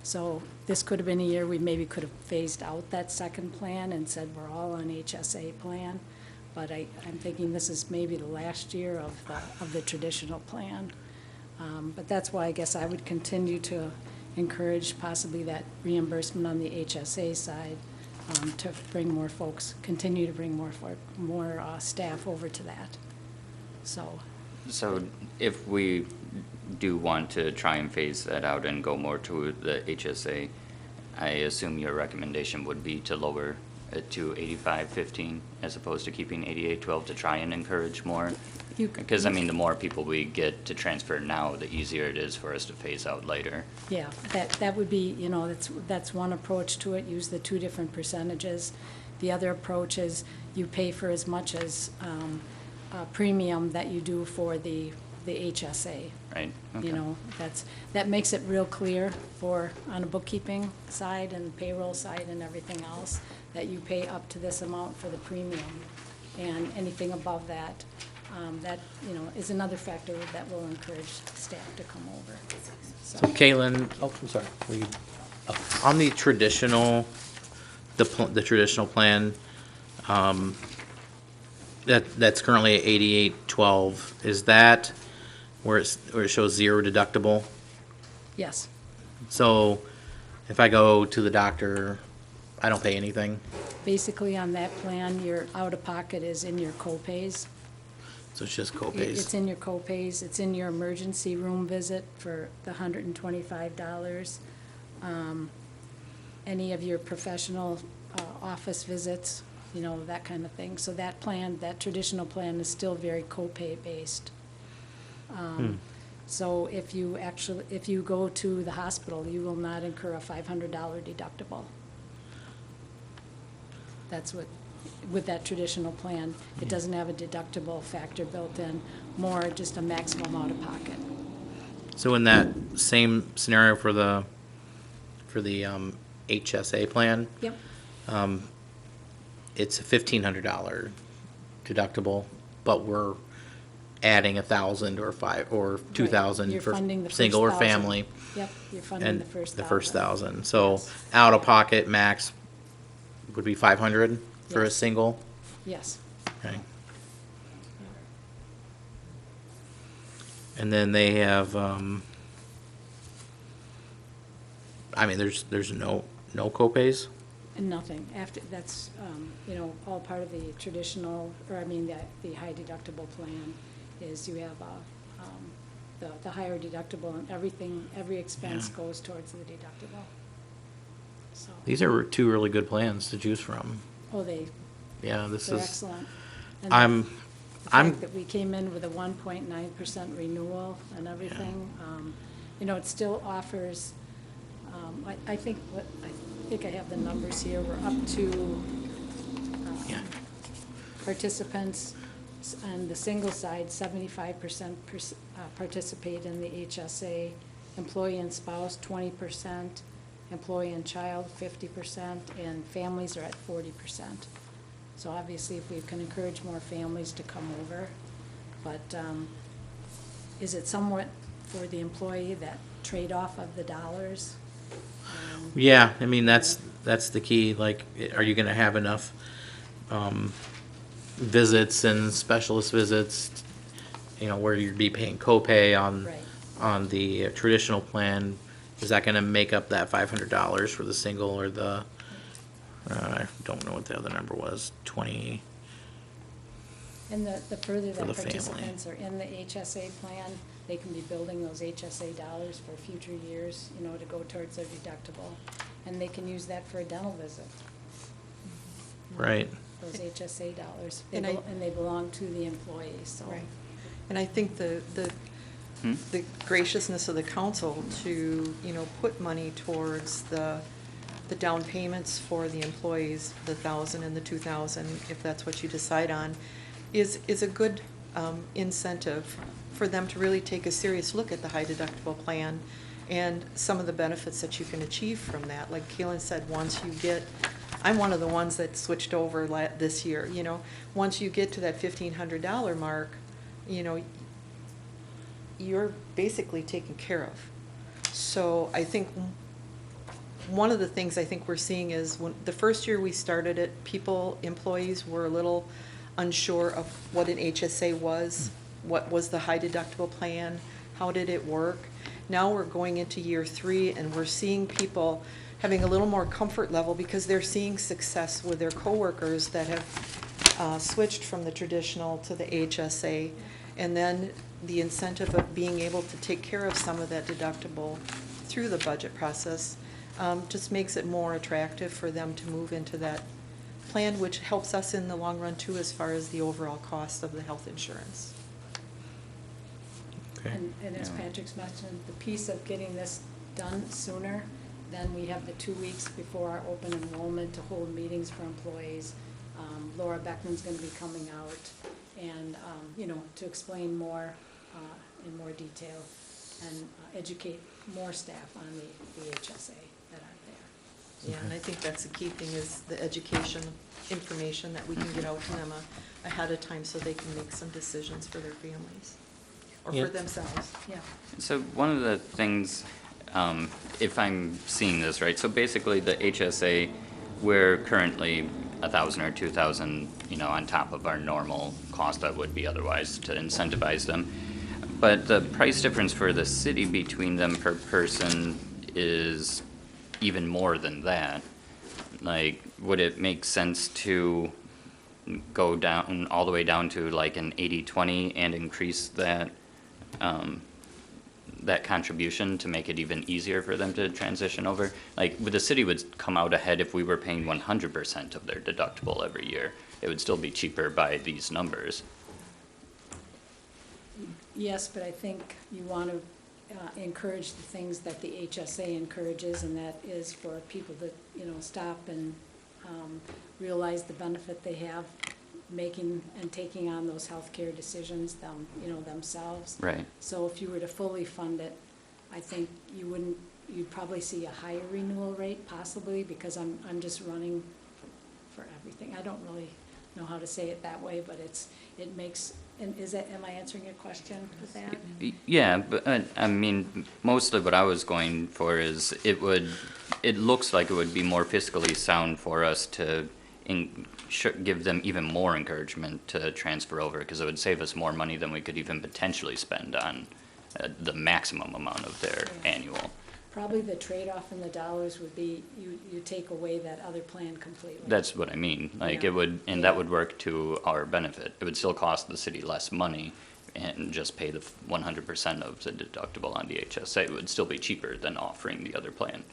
So this could have been a year we maybe could have phased out that second plan and said we're all on HSA plan. But I'm thinking this is maybe the last year of the traditional plan. But that's why I guess I would continue to encourage possibly that reimbursement on the HSA side to bring more folks, continue to bring more staff over to that. So, if we do want to try and phase that out and go more to the HSA, I assume your recommendation would be to lower it to 85-15 as opposed to keeping 88-12 to try and encourage more? Because, I mean, the more people we get to transfer now, the easier it is for us to phase out later. yeah, that would be, you know, that's one approach to it, use the two different percentages. The other approach is you pay for as much as premium that you do for the HSA. Right, okay. You know, that makes it real clear for, on a bookkeeping side and payroll side and everything else, that you pay up to this amount for the premium. And anything above that, that, you know, is another factor that will encourage staff to come over. So Caitlin, oh, I'm sorry. On the traditional, the traditional plan, that's currently at 88-12, is that where it shows zero deductible? Yes, So if I go to the doctor, I don't pay anything? basically on that plan, your out-of-pocket is in your co-pays. So it's just It's co-pays? in your co-pays, it's in your emergency room visit for the $125. Any of your professional office visits, you know, that kind of thing. So that plan, that traditional plan is still very co-pay based. So if you go to the hospital, you will not incur a $500 deductible. That's with that traditional plan. It doesn't have a deductible factor built in, more just a maximum out of pocket. So in that same scenario for the HSA plan, Yep, it's a $1,500 deductible, but we're adding 1,000 or 2,000 You're for funding the single or first 1,000. family. Yep, you're funding And the first 1,000. the first 1,000. So Yes. out of pocket max would be 500 for a Yes. single? Yes. Okay. And then they have, I mean, there's no copays? And nothing, after, that's, you know, all part of the traditional, or I mean, the high deductible plan is you have, the higher deductible and everything, every expense Yeah. goes towards the deductible. So, These are two really good plans to choose from. Yeah, this they're is, excellent. And I'm the fact that we came in with a 1.9% renewal and everything, you know, it still offers, I think I have the numbers here, we're up to, yeah. participants on the single side, 75% participate in the HSA, employee and spouse, 20%, employee and child, 50%, and families are at 40%. So obviously, if we can encourage more families to come over, but is it somewhat for the employee, that trade-off of the dollars? Yeah, I mean, that's the key, like, are you gonna have enough, visits and specialist visits, you know, where you'd be paying copay Right. on the traditional plan? Is that gonna make up that $500 for the single or the I don't know what the other number was, 20, And the further For the that family. participants are in the HSA plan, they can be building those HSA dollars for future years, you know, to go towards their deductible. And they can use that for a dental visit, right? those HSA dollars. And And they belong to the employee, so. Right. And I think the graciousness of the council to, you know, put money towards the down payments for the employees, the 1,000 and the 2,000, if that's what you decide on, is a good incentive for them to really take a serious look at the high deductible plan and some of the benefits that you can achieve from that. Like Keelan said, once you get, I'm one of the ones that switched over this year, you know, once you get to that $1,500 mark, you know, you're basically taken care of. So I think one of the things I think we're seeing is when the first year we started it, employees were a little unsure of what an HSA was, what was the high deductible plan, how did it work. Now we're going into year 3 and we're seeing people having a little more comfort level because they're seeing success with their coworkers that have switched from the traditional to the HSA. And then the incentive of being able to take care of some of that deductible through the budget process just makes it more attractive for them to move into that plan, which helps us in the long run too as far as the overall cost of the health insurance. Okay. And as Patrick's mentioned, the piece of getting this done sooner, then we have the 2 weeks before our open enrollment to hold meetings for employees. Laura Beckman's gonna be coming out and, you know, to explain more, in more detail and educate more staff on the HSA that aren't there. Yeah, and I think that's the key thing is the education information that we can get out to them ahead of time so they can make some decisions for their families or Yeah. for themselves. Yeah. So one of the things, if I'm seeing this right, so basically the HSA, we're currently 1,000 or 2,000, you know, on top of our normal cost that would be otherwise to incentivize them. But the price difference for the city between them per person is even more than that. Like, would it make sense to go down, all the way down to like an 80-20 and increase that, that contribution to make it even easier for them to transition over? Like, the city would come out ahead if we were paying 100% of their deductible every year. It would still be cheaper by these numbers. Yes, but I think you want to encourage the things that the HSA encourages, and that is for people to, you know, stop and realize the benefit they have making and taking on those healthcare decisions themselves. Right. So if you were to fully fund it, I think you'd probably see a higher renewal rate possibly, because I'm just running for everything. I don't really know how to say it that way, but it makes, and am I answering your question with that? Yeah, but I mean, mostly what I was going for is it looks like it would be more fiscally sound for us to give them even more encouragement to transfer over, because it would save us more money than we could even potentially spend on the maximum amount of their annual. Probably the trade-off in the dollars would be you take away that other plan completely. That's what I mean. Like, Yeah. it would, and that would work to our benefit. It would still cost the city less money and just pay the 100% of the deductible on the HSA. It would still be cheaper than offering the other plan.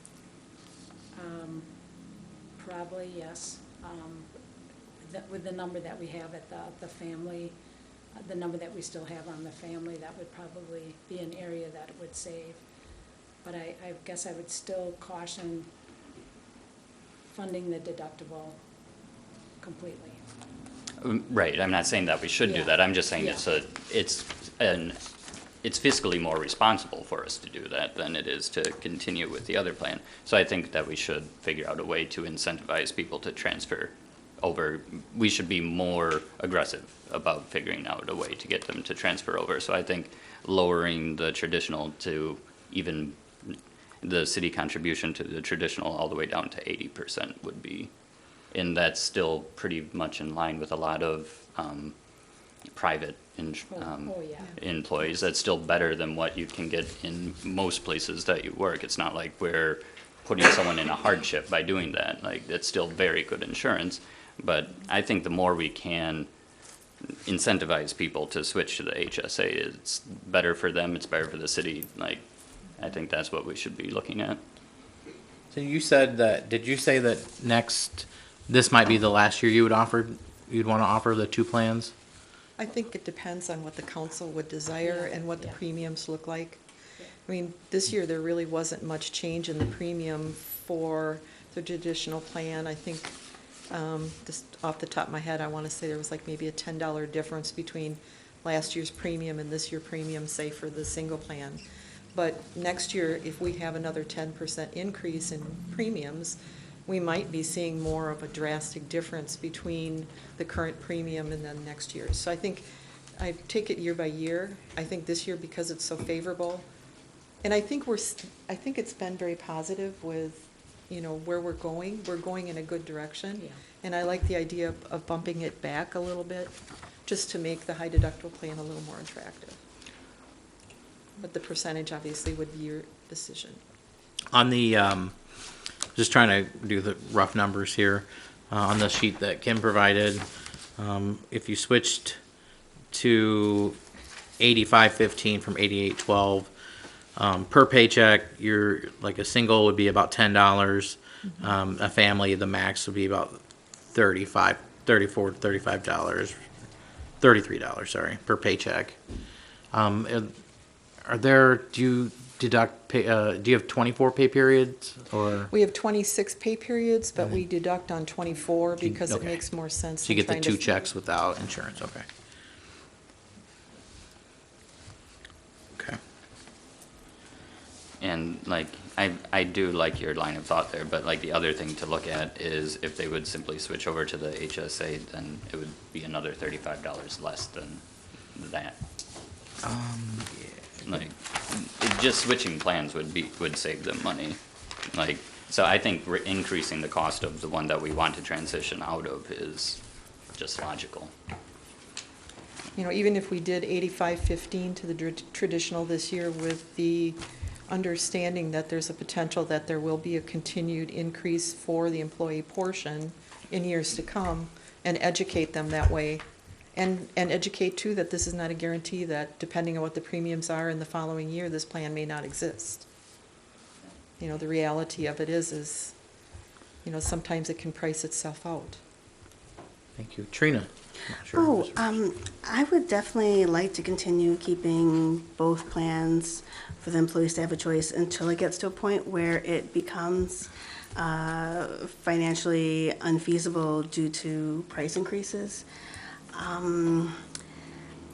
Probably, yes. With the number that we have at the family, the number that we still have on the family, that would probably be an area that it would save. But I guess I would still caution funding the deductible completely. Right, I'm not saying that we should do Yeah. that. I'm just saying Yeah. it's fiscally more responsible for us to do that than it is to continue with the other plan. So I think that we should figure out a way to incentivize people to transfer over. We should be more aggressive about figuring out a way to get them to transfer over. So I think lowering the traditional to even the city contribution to the traditional all the way down to 80% would be, and that's still pretty much in line with a lot of private employees. That's still better than what you can get in most places that you work. It's not like we're putting someone in a hardship by doing that. Like, it's still very good insurance, but I think the more we can incentivize people to switch to the HSA, it's better for them, it's better for the city. Like, I think that's what we should be looking at. So you said that, did you say that this might be the last year you'd want to offer the two plans? I think it depends on what the council would desire and what the premiums look like. I mean, this year, there really wasn't much change in the premium for the traditional plan. I think, just off the top of my head, I want to say there was like maybe a $10 difference between last year's premium and this year's premium, say, for the single plan. But next year, if we have another 10% increase in premiums, we might be seeing more of a drastic difference between the current premium and then next year's. So I think I take it year by year. I think this year, because it's so favorable, and I think it's been very positive with, where we're going. We're going in a good direction. Yeah. And I like the idea of bumping it back a little bit, just to make the high deductible plan a little more attractive. But the percentage obviously would be your decision. On the, just trying to do the rough numbers here, on the sheet that Kim provided, if you switched to 85.15 from 88.12, per paycheck, like a single would be about $10. A family, the max would be about $33, sorry, per paycheck. Do you deduct do you have 24 pay periods, or? We have 26 pay periods, but we deduct on 24 because it Okay. makes more sense. So you than get the trying two to- checks without insurance, okay. Okay. And like, I do like your line of thought there, but like the other thing to look at is if they would simply switch over to the HSA, then it would be another $35 less than that. Like, just switching plans would save them money. Like, so I think increasing the cost of the one that we want to transition out of is just logical. Even if we did 85.15 to the traditional this year, with the understanding that there's a potential that there will be a continued increase for the employee portion in years to come, and educate them that way. And educate, too, that this is not a guarantee that, depending on what the premiums are in the following year, this plan may not exist. The reality of it is, sometimes it can price itself out. Thank you. Trina? Not sure. Oh, I would definitely like to continue keeping both plans for the employees to have a choice until it gets to a point where it becomes financially unfeasible due to price increases.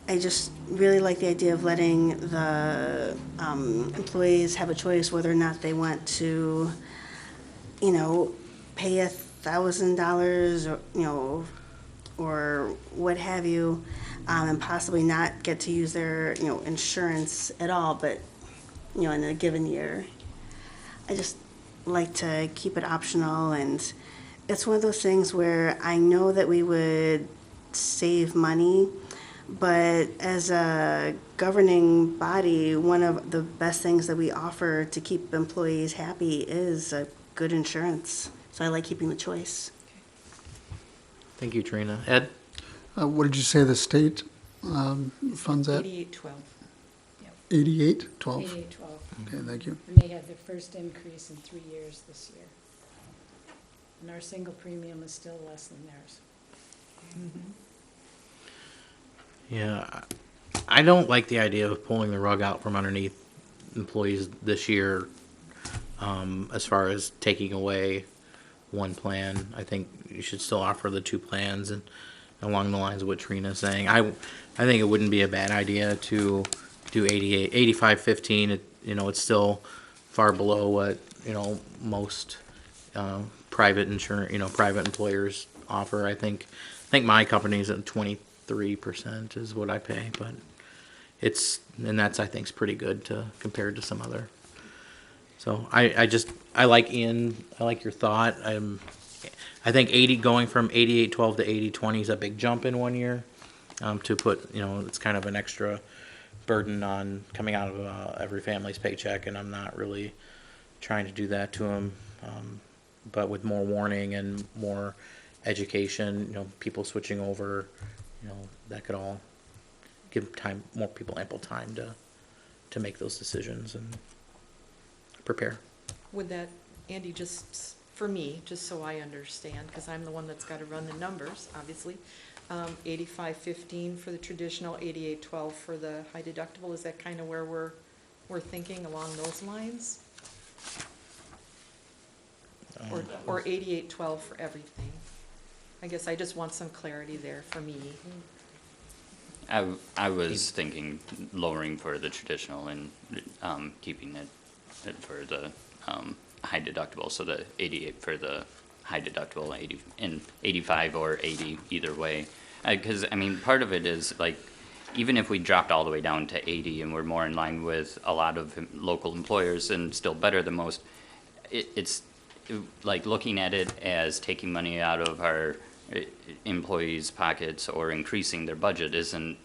I just really like the idea of letting the employees have a choice whether or not they want to, pay $1,000 or, or what have you, and possibly not get to use their, insurance at all, but, in a given year. I just like to keep it optional, and it's one of those things where I know that we would save money, but as a governing body, one of the best things that we offer to keep employees happy is a good insurance. So I like keeping the choice. Thank you, Trina. Ed? What did you say the state funds at? 88.12. 88, 12? 8812. Okay, thank you. And they had their first increase in 3 years this year. And our single premium is still less than theirs. Yeah, I don't like the idea of pulling the rug out from underneath employees this year, as far as taking away one plan. I think you should still offer the two plans, and along the lines of what Trina's saying. I think it wouldn't be a bad idea to do 85.15. It's still far below what, most private private employers offer. I think my company's at 23% is what I pay, but that's, I think, is pretty good compared to some other. So I like Ian. I like your thought. I think going from 88.12 to 80.20 is a big jump in 1 year. To put, it's kind of an extra burden on coming out of every family's paycheck, and I'm not really trying to do that to them. but with more warning and more education, people switching over, that could all give more people ample time to make those decisions and prepare. Would that, Andy, just for me, just so I understand, because I'm the one that's got to run the numbers, obviously, 8515 for the traditional, 8812 for the high deductible, is that kind of where we're thinking along those lines? Or 8812 for everything? I guess I just want some clarity there for me. I was thinking lowering for the traditional and keeping it for the high deductible, so the 88 for the high deductible, 80 and 85 or 80 either way. Because I mean, part of it is like, even if we dropped all the way down to 80 and we're more in line with a lot of local employers and still better than most, it's like looking at it as taking money out of our employees' pockets or increasing their budget isn't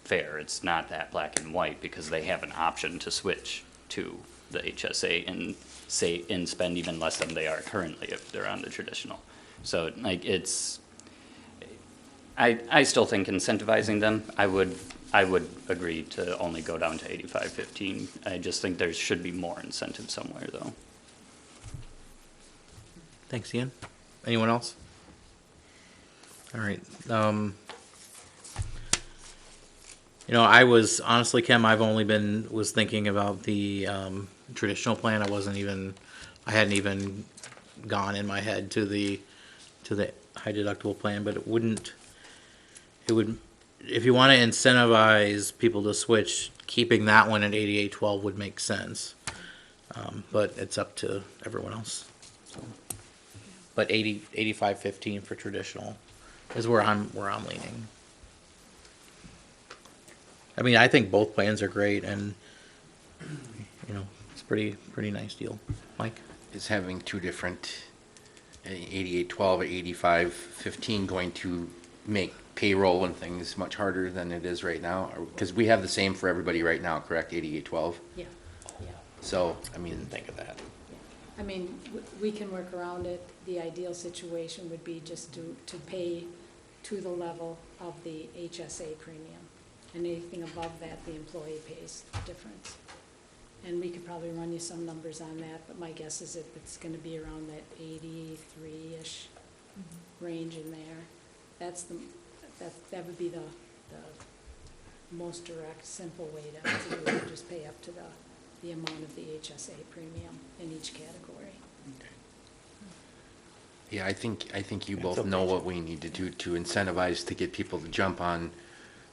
fair. It's not that black and white, because they have an option to switch to the HSA and spend even less than they are currently if they're on the traditional. So like I still think incentivizing them, I would agree to only go down to 8515. I just think there should be more incentive somewhere though. Thanks, Ian. Anyone else? All right. I was honestly, Kim, I've only was thinking about the traditional plan. I hadn't even gone in my head to the high deductible plan, but it would, if you want to incentivize people to switch, keeping that one at 8812 would make sense. But it's up to everyone else. So. But 8515 for traditional is where I'm leaning. I mean, I think both plans are great, and it's pretty nice deal. Mike? Is having two different 8812 or 8515 going to make payroll and things much harder than it is right now? Because we have the same for everybody right now, correct? 8812? Yeah, yeah. So, I mean, Think of that. I mean, we can work around it. The ideal situation would be just to pay to the level of the HSA premium. And anything above that, the employee pays the difference. And we could probably run you some numbers on that, but my guess is it's gonna be around that 83-ish range in there. That would be the most direct, simple way to do it, just pay up to the amount of the HSA premium in each category. yeah, I think you both know what we need to do to incentivize to get people to jump on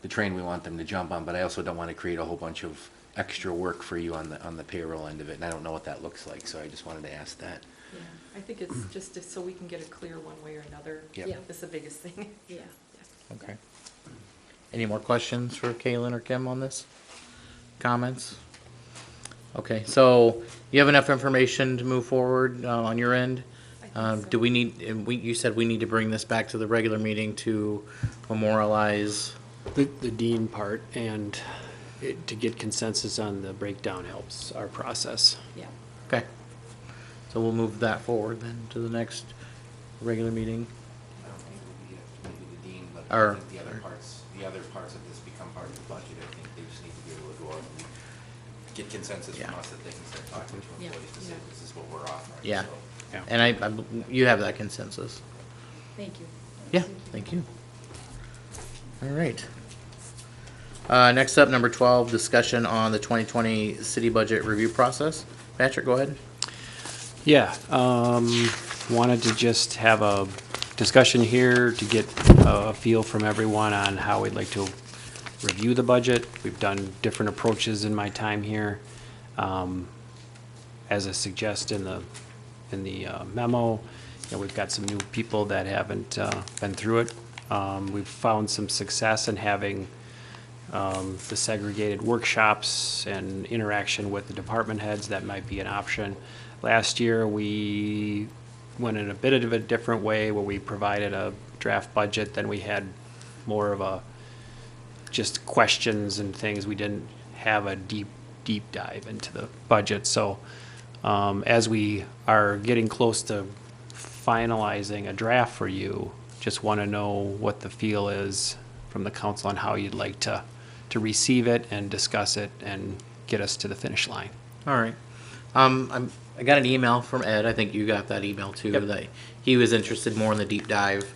the train we want them to jump on, but I also don't want to create a whole bunch of extra work for you on the payroll end of it, and I don't know what that looks like, so I just wanted to ask that. Yeah, I think it's just so we can get it clear one way or another. Yep. Yeah. That's the biggest thing. Yeah. Okay. Any more questions for Kaylin or Kim on this? Comments? Okay, so you have enough information to move forward on your end? I think so. Do we need, you said we need to bring this back to the regular meeting to memorialize? The dean part, and to get consensus on the breakdown helps our process. Yeah. Okay. So we'll move that forward then to the next regular meeting. I don't think it would be maybe the dean, but Or- I think the other parts of this become part of the budget. I think they just need to be able to go out and get consensus from Yeah. us that they can start talking to Yeah. employees to say, Yeah. this is what we're offering. Yeah. So, Yeah. And you have that consensus. Thank you. Yeah, thank you. All right. Next up, number 12, discussion on the 2020 city budget review process. Patrick, go ahead. Yeah, wanted to just have a discussion here to get a feel from everyone on how we'd like to review the budget. We've done different approaches in my time here. As I suggest in the memo, we've got some new people that haven't been through it. We've found some success in having the segregated workshops and interaction with the department heads. That might be an option. Last year, we went in a bit of a different way where we provided a draft budget, then we had more of a just questions and things. We didn't have a deep dive into the budget. So As we are getting close to finalizing a draft for you, just want to know what the feel is from the council on how you'd like to receive it and discuss it and get us to the finish line. All right. I got an email from Ed. I think you got that email too, Yep. that he was interested more in the deep dive.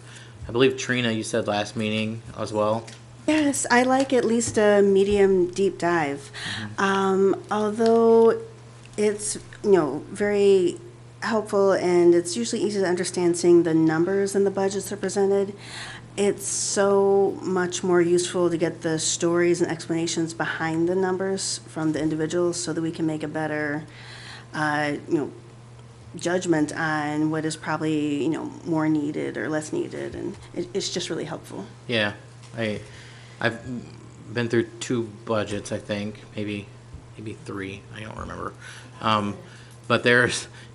I believe Trina, you said last meeting as well. Yes, I like at least a medium deep dive. Although it's, very helpful and it's usually easy to understand seeing the numbers and the budgets are presented. It's so much more useful to get the stories and explanations behind the numbers from the individuals so that we can make a better, judgment on what is probably, more needed or less needed. And it's just really helpful. Yeah, I've been through 2 budgets, I think, maybe 3. I don't remember. But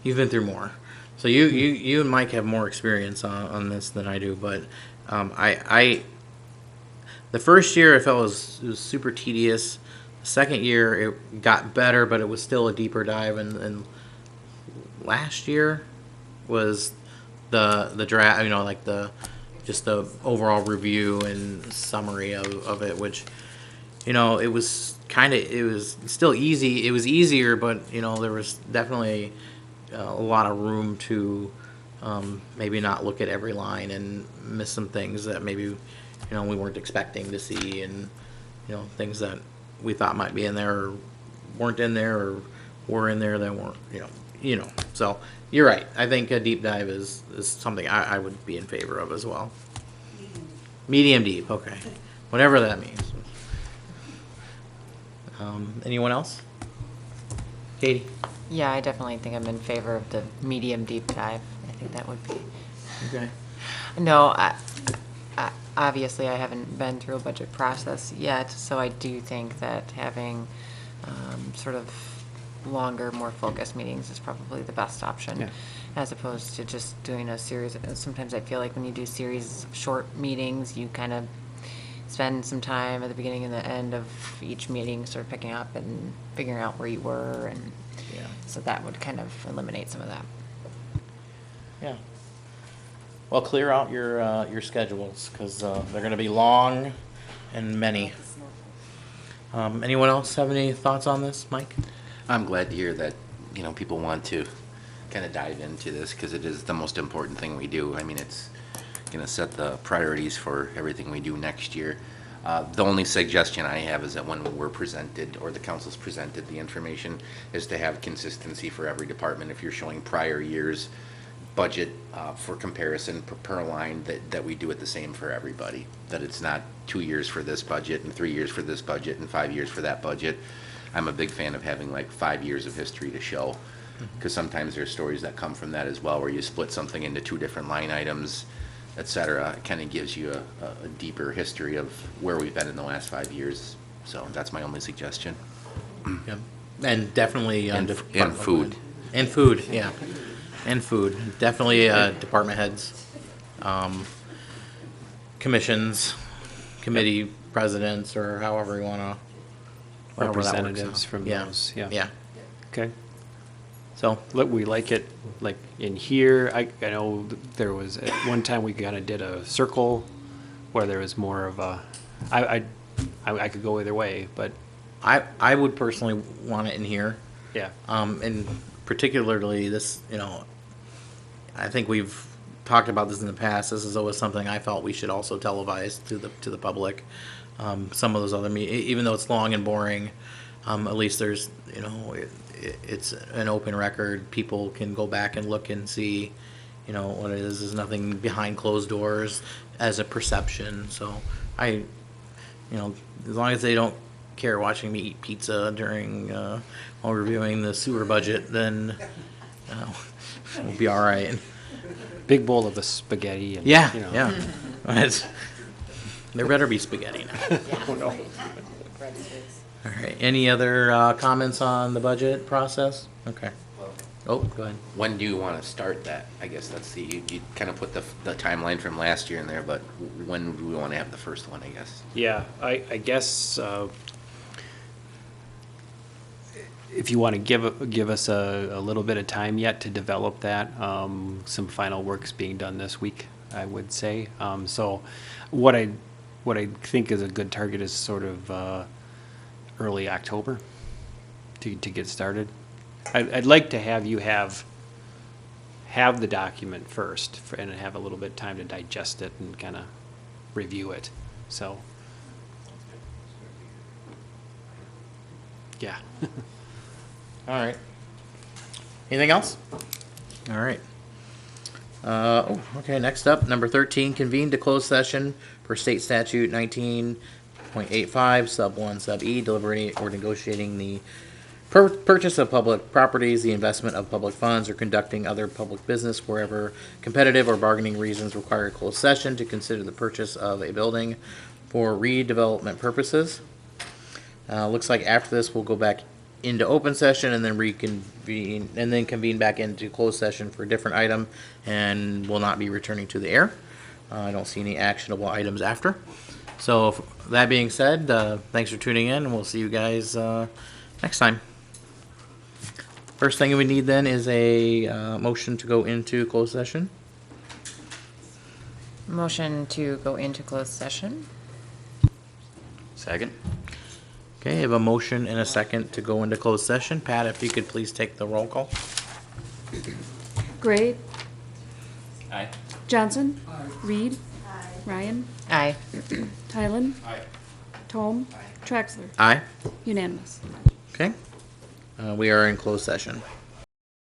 you've been through more, so you and Mike have more experience on this than I do. But the first year I felt it was super tedious. The second year it got better, but it was still a deeper dive. And last year was the draft, like just the overall review and summary of it, which, it was still easy. It was easier, but, there was definitely a lot of room to maybe not look at every line and miss some things that maybe, we weren't expecting to see, and, things that we thought might be in there or weren't in there or were in there that weren't, So you're right. I think a deep dive is something I would be in favor of as well. Medium deep, okay. Whatever that means. Anyone else? Katie? Yeah, I definitely think I'm in favor of the medium deep dive. I think that would be. Okay. No, obviously I haven't been through a budget process yet, so I do think that having sort of longer, more focused meetings is probably the best option, Yeah. as opposed to just doing a series of, sometimes I feel like when you do series of short meetings, you kind of spend some time at the beginning and the end of each meeting sort of picking up and figuring out where you were, and Yeah. so that would kind of eliminate some of that. Yeah. Well, clear out your schedules, because they're going to be long and many. Anyone else have any thoughts on this, Mike? I'm glad to hear that, people want to kind of dive into this, because it is the most important thing we do. I mean, it's going to set the priorities for everything we do next year. The only suggestion I have is that when we're presented, or the council's presented the information, is to have consistency for every department. If you're showing prior years' budget for comparison per line, that we do it the same for everybody. That it's not 2 years for this budget and 3 years for this budget and 5 years for that budget. I'm a big fan of having like 5 years of history to show, because sometimes there's stories that come from that as well, where you split something into 2 different line items, et cetera. It kind of gives you a deeper history of where we've been in the last 5 years. So that's my only suggestion. Yep. And definitely And department- food. And food, yeah. And food. Definitely department heads, commissions, committee presidents, or however you want to. Representatives from those, yeah. Yeah. Okay. So, Look, we like it, like in here, I know there was, at one time we kind of did a circle where there was more of a, I could go either way, but I would personally want it in here. yeah. And particularly this, I think we've talked about this in the past. This is always something I felt we should also televise to the public. Some of those other even though it's long and boring, at least there's, it's an open record. People can go back and look and see, what it is. There's nothing behind closed doors as a perception. So as long as they don't care watching me eat pizza during while reviewing the sewer budget, then we'll be all right. Big bowl of the spaghetti and, Yeah, you know. yeah. There better be spaghetti now. Oh, no. All right. Any other comments on the budget process? Okay. Oh, go ahead. When do you want to start that? I guess that's you kind of put the timeline from last year in there, but when do we want to have the first one, I guess? Yeah, I guess if you want to give us a little bit of time yet to develop that, some final work's being done this week, I would say. So what I think is a good target is sort of early October to get started. I'd like to have you have the document first and have a little bit of time to digest it and kind of review it. So, yeah. All right. Anything else? All right. Okay, next up, number 13, convene to close session for state statute 19.85, sub 1, sub E, deliberating or negotiating the purchase of public properties, the investment of public funds, or conducting other public business wherever competitive or bargaining reasons require a closed session to consider the purchase of a building for redevelopment purposes. Looks like after this, we'll go back into open session and then reconvene, and then convene back into closed session for a different item, and will not be returning to the air. I don't see any actionable items after. So that being said, thanks for tuning in, and we'll see you guys next time. First thing we need then is a motion to go into closed session. Motion to go into closed session. Second? Okay, I have a motion and a second to go into closed session. Pat, if you could please take the roll call. Gray, Aye. Johnson. Reed. Ryan. Aye. Tylen. Tome. Traxler. Aye. Unanimous. Okay. We are in closed session.